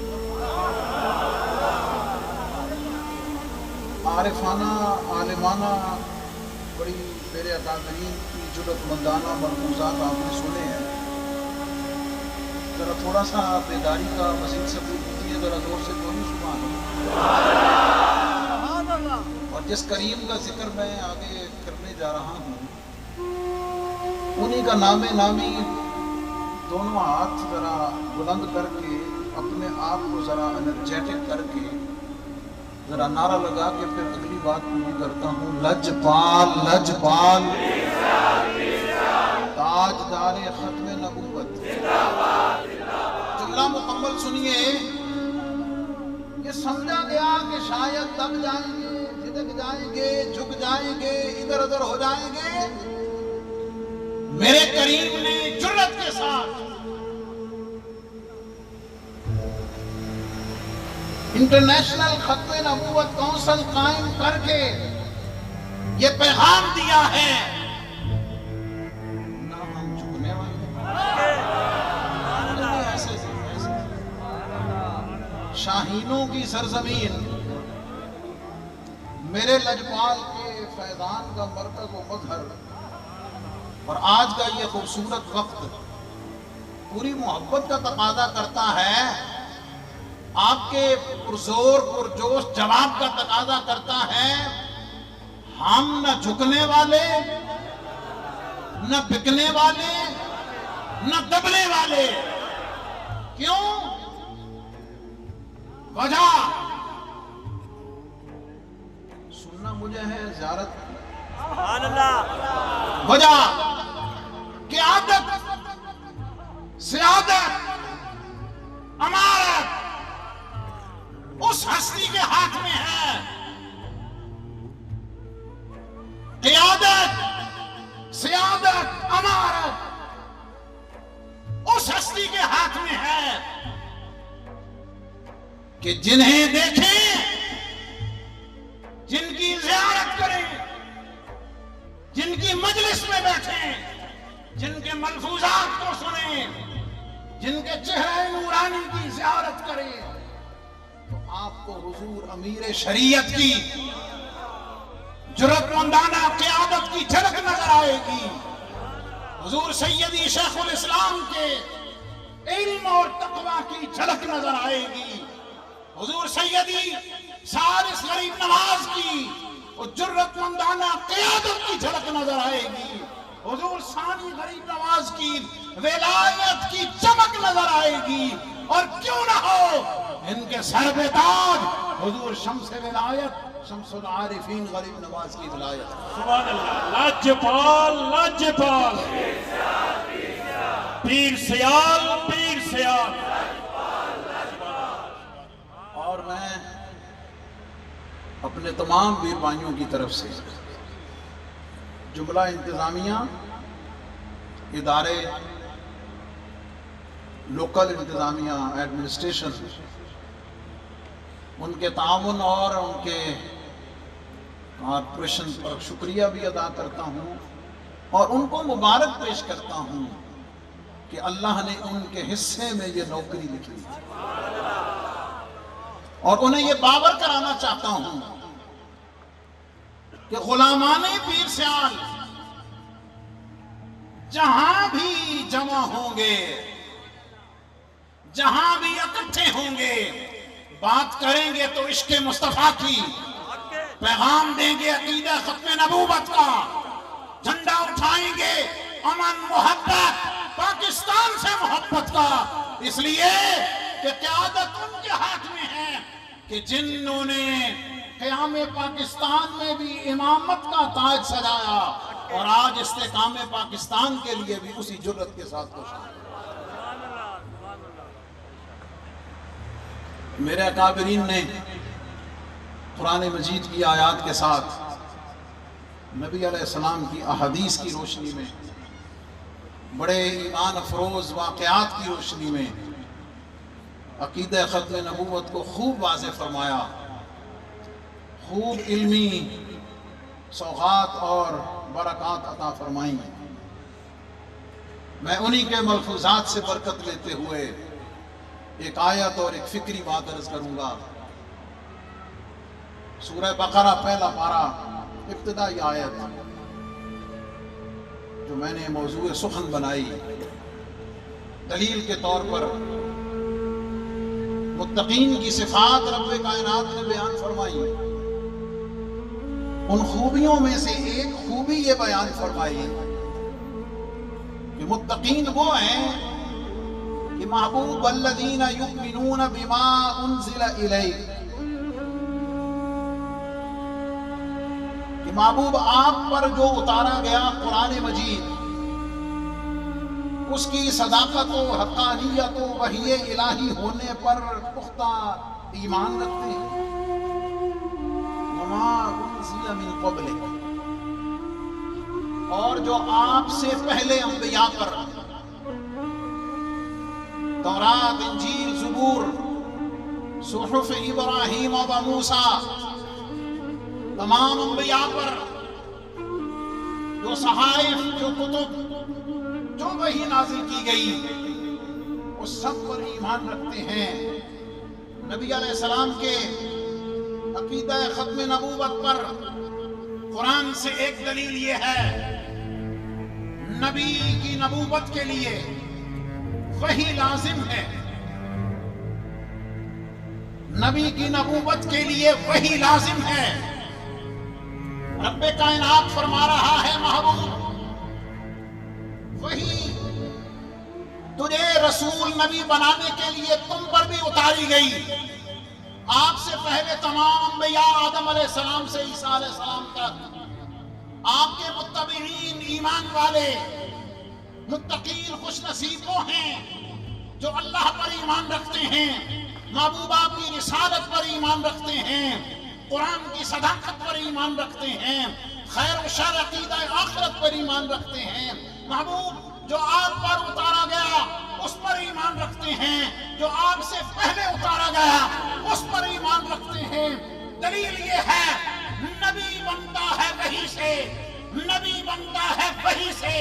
عارفانہ، عالمانہ، بڑی میرے اکابرین کی جرأت مندانہ ملحوظات آپ نے سنے ہیں۔ ذرا تھوڑا سا بیداری کا مزید ثبوت دیجیے، ذرا زور سے بولیے سبحان اللہ۔ اور جس کریم کا ذکر میں آگے کرنے جا رہا ہوں، انہی کا نام نامی دونوں ہاتھ ذرا بلند کر کے اپنے آپ کو ذرا انرجیٹک کر کے ذرا نعرہ لگا کے پھر اگلی بات پوری کرتا ہوں۔ لجپال، لجپال، تاجدار ختم نبوت، جملہ مکمل سنیے۔ یہ سمجھا گیا کہ شاید دب جائیں گے، جھجک جائیں گے، جھک جائیں گے، ادھر ادھر ہو جائیں گے۔ میرے کریم نے جرأت کے ساتھ انٹرنیشنل ختم نبوت کونسل قائم کر کے یہ پیغام دیا ہے، نہ ہم جھکنے والے، شاہینوں کی سرزمین، میرے لجپال کے فیضان کا مرکز و مظہر، اور آج کا یہ خوبصورت وقت پوری محبت کا تقاضا کرتا ہے، آپ کے پرزور پرجوش جواب کا تقاضا کرتا ہے۔ ہم نہ جھکنے والے، نہ بکنے والے، نہ دبنے والے۔ کیوں؟ وجہ سننا مجھے ہے، زیارت وجہ کہ عادت کہ جنہیں دیکھیں، جن کی زیارت کریں، جن کی مجلس میں بیٹھیں، جن کے ملفوظات کو سنیں، جن کے چہرے نورانی کی زیارت کریں، تو آپ کو حضور امیر شریعت کی جرأت مندانہ قیادت کی جھلک نظر آئے گی، حضور سیدی شیخ الاسلام کے علم اور تقوی کی جھلک نظر آئے گی، حضور سیدی سالس غریب نواز کی وہ جرأت مندانہ قیادت کی جھلک نظر آئے گی، حضور ثانی غریب نواز کی ولایت کی چمک نظر آئے گی، اور کیوں نہ ہو ان کے سر پہ تاج حضور شمس ولایت شمس العارفین غریب نواز کی ولایت۔ سبحان اللہ، لاجپال لاجپال، پیر سیال پیر سیال۔ اور میں اپنے تمام ویر بھائیوں کی طرف سے جملہ انتظامیہ، ادارے، لوکل انتظامیہ ایڈمنسٹریشن، ان کے تعاون اور ان کے کارپوریشن پر شکریہ بھی ادا کرتا ہوں، اور ان کو مبارک پیش کرتا ہوں کہ اللہ نے ان کے حصے میں یہ نوکری لکھی تھی، اور انہیں یہ باور کرانا چاہتا ہوں کہ غلامان پیر سیال جہاں بھی جمع ہوں گے، جہاں بھی اکٹھے ہوں گے، بات کریں گے تو عشق مصطفیٰ کی، پیغام دیں گے عقیدہ ختم نبوت کا، جھنڈا اٹھائیں گے امن محبت پاکستان سے محبت کا، اس لیے کہ قیادت ان کے ہاتھ میں ہے کہ جنہوں نے قیام پاکستان میں بھی امامت کا تاج سجایا، اور آج استحکام پاکستان کے لیے بھی اسی جرأت کے ساتھ کوشاں۔ میرے اکابرین نے قرآن مجید کی آیات کے ساتھ نبی علیہ السلام کی احادیث کی روشنی میں، بڑے ایمان افروز واقعات کی روشنی میں عقیدہ ختم نبوت کو خوب واضح فرمایا، خوب علمی سوغات اور برکات عطا فرمائیں۔ میں انہی کے ملفوظات سے برکت لیتے ہوئے ایک آیت اور ایک فکری بات عرض کروں گا۔ سورہ بقرہ پہلا پارہ ابتدائی آیت جو میں نے موضوع سخن بنائی، دلیل کے طور پر متقین کی صفات رب کائنات نے بیان فرمائی، ان خوبیوں میں سے ایک خوبی یہ بیان فرمائی کہ متقین وہ ہیں کہ محبوب الذین یؤمنون بما انزل الیک، کہ محبوب آپ پر جو اتارا گیا قرآن مجید، اس کی صداقت و حقانیت و وحی الہی ہونے پر پختہ ایمان رکھتے ہیں، وما انزل من قبلک، اور جو آپ سے پہلے انبیاء پر تورات، انجیل، زبور، صحف ابراہیم و موسیٰ، تمام انبیاء پر جو صحائف، جو کتب، جو وحی نازل کی گئی، اس سب پر ایمان رکھتے ہیں۔ نبی علیہ السلام کے عقیدہ ختم نبوت پر قرآن سے ایک دلیل یہ ہے، نبی کی نبوت کے لیے وحی لازم ہے، نبی کی نبوت کے لیے وحی لازم ہے۔ رب کائنات فرما رہا ہے محبوب، وحی تجھے رسول نبی بنانے کے لیے تم پر بھی اتاری گئی، آپ سے پہلے تمام انبیاء آدم علیہ السلام سے عیسیٰ علیہ السلام تک، آپ کے متبعین ایمان والے متقین خوش نصیب وہ ہیں جو اللہ پر ایمان رکھتے ہیں، محبوب آپ کی رسالت پر ایمان رکھتے ہیں، قرآن کی صداقت پر ایمان رکھتے ہیں، خیر و شر عقیدہ آخرت پر ایمان رکھتے ہیں، محبوب جو آپ پر اتارا گیا اس پر ایمان رکھتے ہیں، جو آپ سے پہلے اتارا گیا اس پر ایمان رکھتے ہیں، دلیل یہ ہے نبی بنتا ہے وحی سے، نبی بنتا ہے وحی سے۔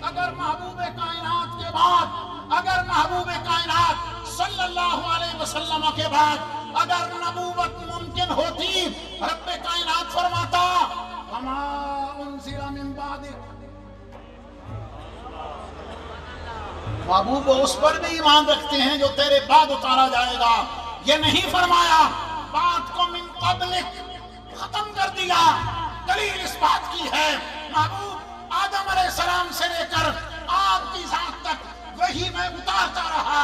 اگر محبوب کائنات کے بعد، اگر محبوب کائنات صلی اللہ علیہ وسلم کے بعد اگر نبوت ممکن ہوتی، رب کائنات فرماتا وما انزل من بعدک، محبوب اس پر بھی ایمان رکھتے ہیں جو تیرے بعد اتارا جائے گا۔ یہ نہیں فرمایا بات کو من قبلک ختم کر دیا۔ دلیل اس بات کی ہے محبوب آدم علیہ السلام سے لے کر آپ کی ذات تک وہی میں اتارتا رہا،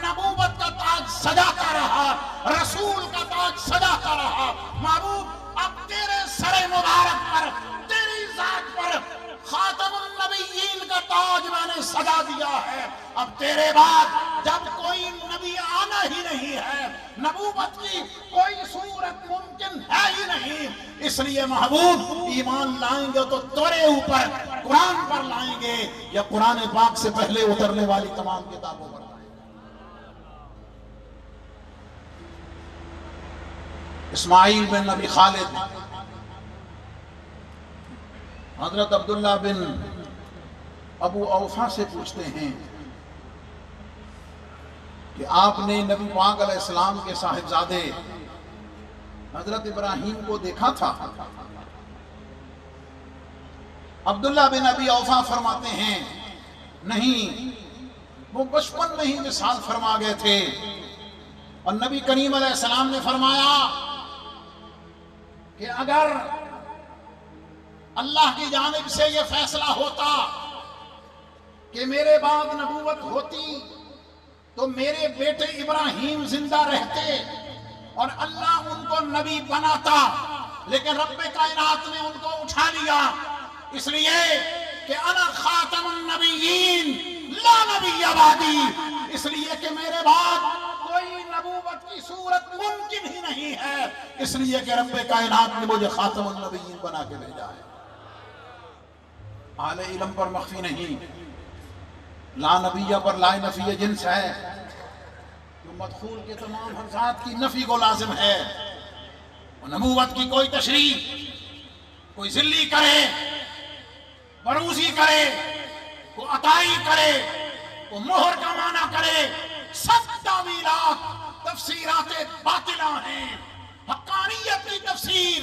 نبوت کا تاج سجاتا رہا، رسول کا تاج سجاتا رہا۔ محبوب اب تیرے سر مبارک پر، تیری ذات پر خاتم النبیین کا تاج میں نے سجا دیا ہے۔ اب تیرے بعد جب کوئی نبی آنا ہی نہیں ہے، نبوت کی کوئی صورت ممکن ہے ہی نہیں، اس لیے محبوب ایمان لائیں گے تو تیرے اوپر قرآن پر لائیں گے یا قرآن پاک سے پہلے اترنے والی تمام کتابوں پر لائیں گے۔ اسماعیل بن نبی خالد حضرت عبداللہ بن ابو اوفا سے پوچھتے ہیں کہ آپ نے نبی پاک علیہ السلام کے صاحبزادے حضرت ابراہیم کو دیکھا تھا؟ عبداللہ بن ابی اوفا فرماتے ہیں نہیں، وہ بچپن میں ہی وصال فرما گئے تھے، اور نبی کریم علیہ السلام نے فرمایا کہ اگر اللہ کی جانب سے یہ فیصلہ ہوتا کہ میرے بعد نبوت ہوتی تو میرے بیٹے ابراہیم زندہ رہتے اور اللہ ان کو نبی بناتا، لیکن رب کائنات نے ان کو اٹھا لیا، اس لیے کہ انا خاتم النبیین لا نبی بعدی، اس لیے کہ میرے بعد کوئی نبوت کی صورت ممکن ہی نہیں ہے، اس لیے کہ رب کائنات نے مجھے خاتم النبیین بنا کے بھیجا ہے۔ اہل علم پر مخفی نہیں، لا نبیہ پر لا نفی جنس ہے، جو مدخول کے تمام حرفات کی نفی کو لازم ہے۔ نبوت کی کوئی تشریح، کوئی ذلی کرے، بروزی کرے، کوئی عطائی کرے، کوئی مہر کا معنی کرے، سب تعویلات تفسیرات باطلہ ہیں۔ حقانیت کی تفسیر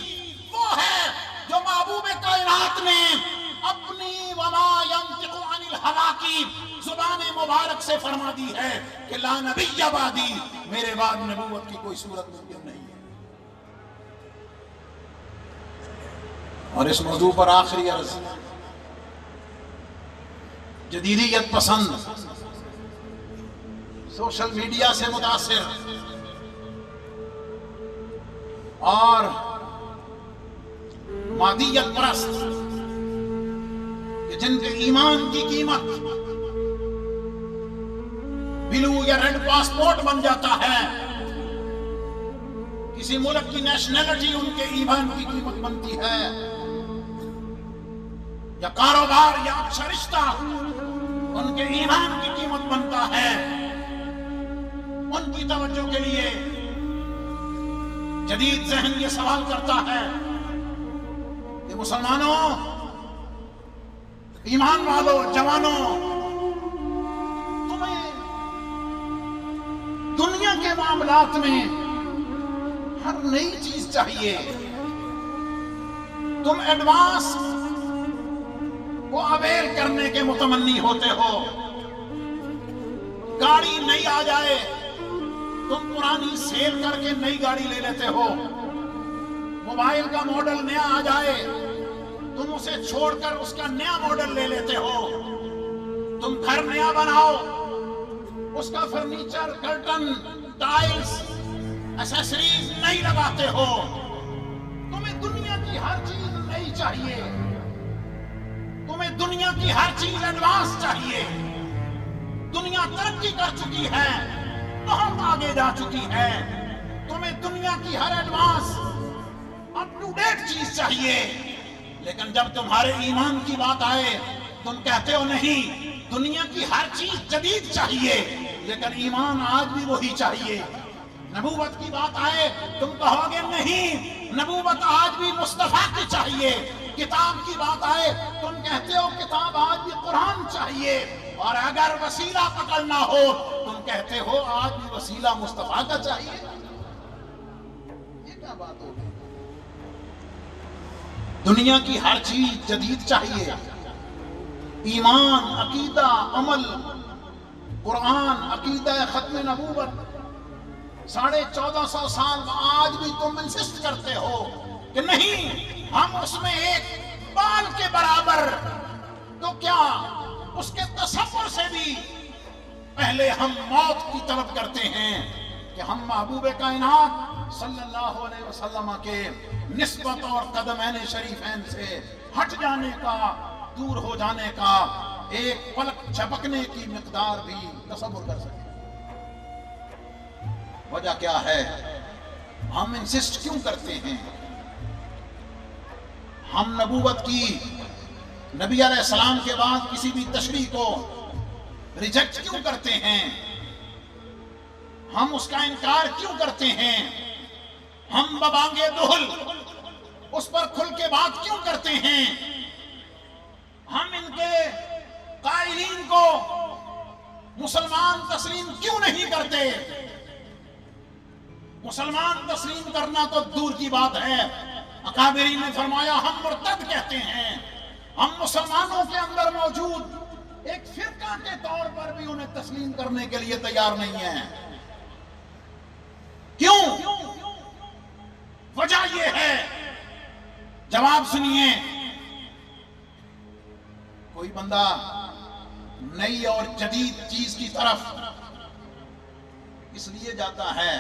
وہ ہے جو محبوب کائنات نے اپنی وما ینطق عن الہوا کی زبان مبارک سے فرما دی ہے کہ لا نبی بعدی، میرے بعد نبوت کی کوئی صورت ممکن نہیں ہے۔ اور اس موضوع پر آخری عرض، جدیدیت پسند، سوشل میڈیا سے متاثر اور مادیت پرست کہ جن کے ایمان کی قیمت بلو یا ریڈ پاسپورٹ بن جاتا ہے، کسی ملک کی نیشنلٹی ان کے ایمان کی قیمت بنتی ہے، یا کاروبار یا اچھا رشتہ ان کے ایمان کی قیمت بنتا ہے۔ ان کی توجہ کے لیے جدید ذہن یہ سوال کرتا ہے کہ مسلمانوں، ایمان والوں، جوانوں، تمہیں دنیا کے معاملات میں ہر نئی چیز چاہیے، تم ایڈوانس کو اویل کرنے کے متمنی ہوتے ہو، گاڑی نئی آ جائے تم پرانی سیل کر کے نئی گاڑی لے لیتے ہو، موبائل کا ماڈل نیا آ جائے تم اسے چھوڑ کر اس کا نیا ماڈل لے لیتے ہو، تم گھر نیا بناؤ اس کا فرنیچر، کرٹن، ٹائلز، ایسیسریز نئی لگاتے ہو، تمہیں دنیا کی ہر چیز نئی چاہیے، تمہیں دنیا کی ہر چیز ایڈوانس چاہیے۔ دنیا ترقی کر چکی ہے، بہت آگے جا چکی ہے، تمہیں دنیا کی ہر ایڈوانس اپ ٹو ڈیٹ چیز چاہیے، لیکن جب تمہارے ایمان کی بات آئے تم کہتے ہو نہیں، دنیا کی ہر چیز جدید چاہیے، لیکن ایمان آج بھی وہی چاہیے۔ نبوت کی بات آئے تم کہو گے نہیں، نبوت آج بھی مصطفیٰ کی چاہیے۔ کتاب کی بات آئے تم کہتے ہو کتاب آج بھی قرآن چاہیے، اور اگر وسیلہ پکڑنا ہو تم کہتے ہو آج بھی وسیلہ مصطفیٰ کا چاہیے۔ یہ کیا بات ہوگی؟ دنیا کی ہر چیز جدید چاہیے، ایمان، عقیدہ، عمل، قرآن، عقیدہ ختم نبوت، 1450 سال آج بھی تم انسسٹ کرتے ہو کہ نہیں ہم اس میں ایک بال کے برابر، تو کیا اس کے تصور سے بھی پہلے ہم موت کی طلب کرتے ہیں کہ ہم محبوب کائنات صلی اللہ علیہ وسلم کے نسبت اور قدمین شریفین سے ہٹ جانے کا، دور ہو جانے کا ایک پلک جھپکنے کی مقدار بھی تصور کر سکیں؟ وجہ کیا ہے؟ ہم انسسٹ کیوں کرتے ہیں؟ ہم نبوت کی، نبی علیہ السلام کے بعد کسی بھی تشریح کو ریجیکٹ کیوں کرتے ہیں؟ ہم اس کا انکار کیوں کرتے ہیں؟ ہم ببانگے دہل اس پر کھل کے بات کیوں کرتے ہیں؟ ہم ان کے قائلین کو مسلمان تسلیم کیوں نہیں کرتے؟ مسلمان تسلیم کرنا تو دور کی بات ہے، اکابرین نے فرمایا ہم مرتد کہتے ہیں، ہم مسلمانوں کے اندر موجود ایک فرقہ کے طور پر بھی انہیں تسلیم کرنے کے لیے تیار نہیں ہیں۔ کیوں؟ وجہ یہ ہے، جواب سنیے۔ کوئی بندہ نئی اور جدید چیز کی طرف اس لیے جاتا ہے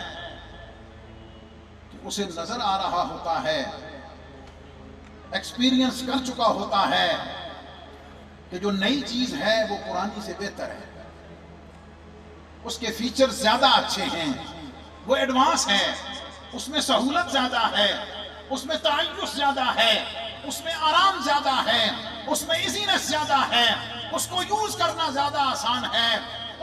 کہ اسے نظر آ رہا ہوتا ہے، ایکسپیرینس کر چکا ہوتا ہے کہ جو نئی چیز ہے وہ پرانی سے بہتر ہے، اس کے فیچر زیادہ اچھے ہیں، وہ ایڈوانس ہے، اس میں سہولت زیادہ ہے، اس میں تعیش زیادہ ہے، اس میں آرام زیادہ ہے، اس میں ایزینس زیادہ ہے، اس کو یوز کرنا زیادہ آسان ہے،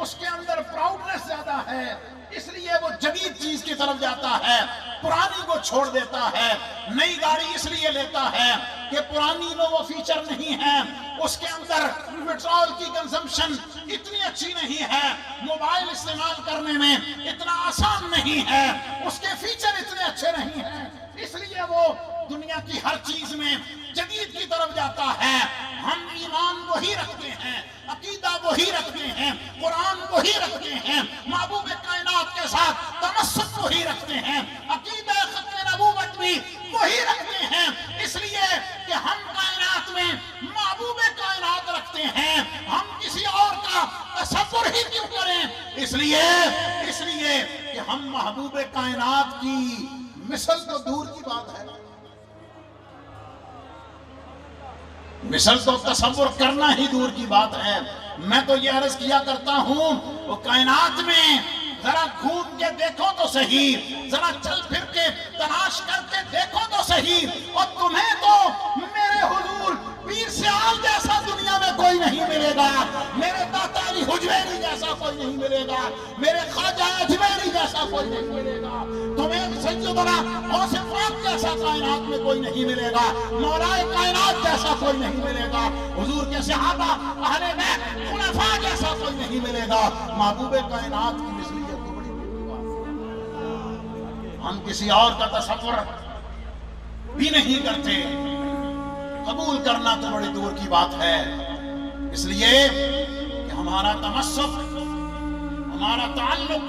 اس کے اندر پراؤڈنس زیادہ ہے، اس لیے وہ جدید چیز کی طرف جاتا ہے، پرانی کو چھوڑ دیتا ہے۔ نئی گاڑی اس لیے لیتا ہے کہ پرانی میں وہ فیچر نہیں ہے، اس کے اندر پیٹرول کی کنزمپشن اتنی اچھی نہیں ہے، موبائل استعمال کرنے میں اتنا آسان نہیں ہے، اس کے فیچر اتنے اچھے نہیں ہیں، اس لیے وہ دنیا کی ہر چیز میں جدید کی طرف جاتا ہے۔ ہم ایمان وہی رکھتے ہیں، عقیدہ وہی رکھتے ہیں، قرآن وہی رکھتے ہیں، محبوب کائنات کے ساتھ تمسک وہی رکھتے ہیں، عقیدہ ختم نبوت بھی وہی رکھتے ہیں، اس لیے کہ ہم کائنات میں محبوب کائنات رکھتے ہیں، ہم کسی اور کا تصور ہی کیوں کریں؟ اس لیے کہ ہم محبوب کائنات کی مثل تو دور کی بات ہے، مثل تو تصور کرنا ہی دور کی بات ہے۔ میں تو یہ عرض کیا کرتا ہوں وہ کائنات میں ذرا گھوم کے دیکھو تو صحیح، ذرا چل پھر کے تلاش کر کے دیکھو تو صحیح، اور تمہیں تو میرے حضور پیر سیال جیسا دنیا میں کوئی نہیں ملے گا، میرے داتا علی حجویری جیسا کوئی نہیں ملے گا، میرے خواجہ اجمیری جیسا کوئی نہیں ملے گا، تمہیں سیدنا غوث پاک جیسا کائنات میں کوئی نہیں ملے گا، مولائے کائنات جیسا کوئی نہیں ملے گا، حضور کے صحابہ اہل بیت خلفاء جیسا کوئی نہیں ملے گا۔ محبوب کائنات کی مثلیت تو بڑی بات، ہم کسی اور کا تصور بھی نہیں کرتے، قبول کرنا تو بڑی دور کی بات ہے۔ اس لیے کہ ہمارا تمسک، ہمارا تعلق،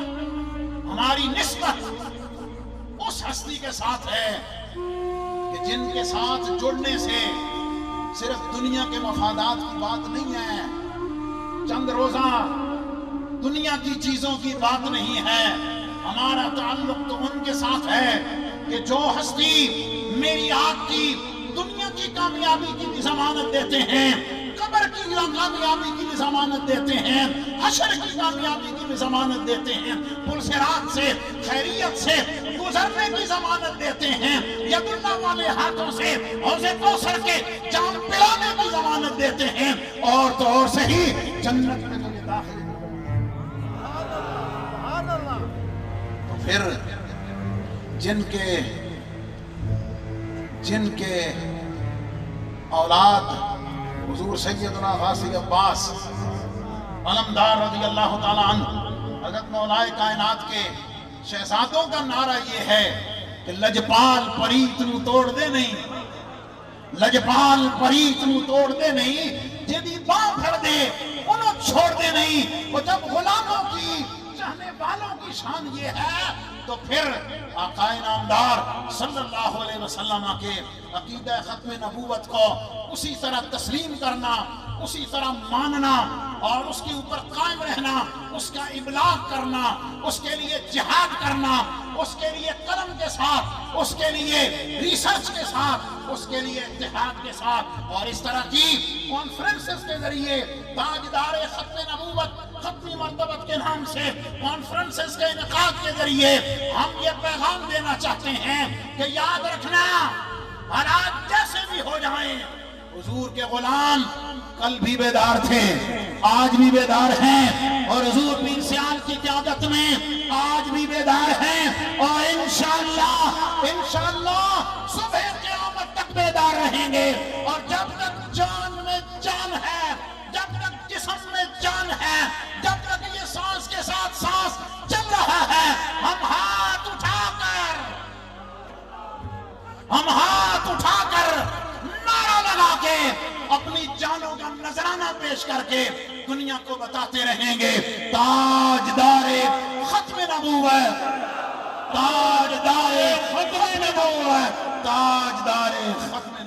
ہماری نسبت اس ہستی کے ساتھ ہے کہ جن کے ساتھ جڑنے سے صرف دنیا کے مفادات کی بات نہیں ہے، چند روزہ دنیا کی چیزوں کی بات نہیں ہے، ہمارا تعلق تو ان کے ساتھ ہے کہ جو ہستی میری آپ کی دنیا کی کامیابی کی بھی ضمانت دیتے ہیں، قبر کی کامیابی کی بھی ضمانت دیتے ہیں، حشر کی کامیابی کی بھی ضمانت دیتے ہیں، پل صراط سے خیریت سے گزرنے کی ضمانت دیتے ہیں، ید اللہ والے ہاتھوں سے حوض کوثر کے جام پلانے کی ضمانت دیتے ہیں، اور تو اور صحیح جنت میں تمہیں داخل۔ تو پھر جن کے اولاد حضور سیدنا غازی عباس علمدار رضی اللہ تعالیٰ عنہ حضرت مولا کائنات کے شہزادوں کا نعرہ یہ ہے کہ لجپال پریت نو توڑ دے نہیں، لجپال پریت نو توڑ دے نہیں، جدی باں پھڑ دے انہوں چھوڑ دے نہیں۔ وہ جب غلاموں کی چاہنے والوں کی شان یہ ہے تو پھر آقا نامدار صلی اللہ علیہ وسلم کے عقیدہ ختم نبوت کو اسی طرح تسلیم کرنا، اسی طرح ماننا اور اس کے اوپر قائم رہنا، اس کا ابلاغ کرنا، اس کے لیے جہاد کرنا، اس کے لیے قلم کے ساتھ، اس کے لیے ریسرچ کے ساتھ، اس کے لیے اتحاد کے ساتھ، اور اس طرح کی کانفرنسز کے ذریعے تاجدار ختم نبوت ختمی مرتبت کے نام سے کانفرنسز کے انعقاد کے ذریعے ہم یہ پیغام دینا چاہتے ہیں کہ یاد رکھنا، حالات جیسے بھی ہو جائیں، حضور کے غلام کل بھی بیدار تھے، آج بھی بیدار ہیں، اور حضور پیر سیال کی قیادت میں آج بھی بیدار ہیں، اور انشاءاللہ صبح قیامت تک بیدار رہیں گے۔ اور جب تک جان میں جان ہے، جب تک جسم میں جان ہے، جب تک یہ سانس کے ساتھ سانس چل رہا ہے، ہم ہاتھ اٹھا کر نعرہ لگا کے اپنی جانوں کا نذرانہ پیش کر کے دنیا کو بتاتے رہیں گے، تاجدار ختم نبوت، تاجدار ختم نبوت، تاجدار ختم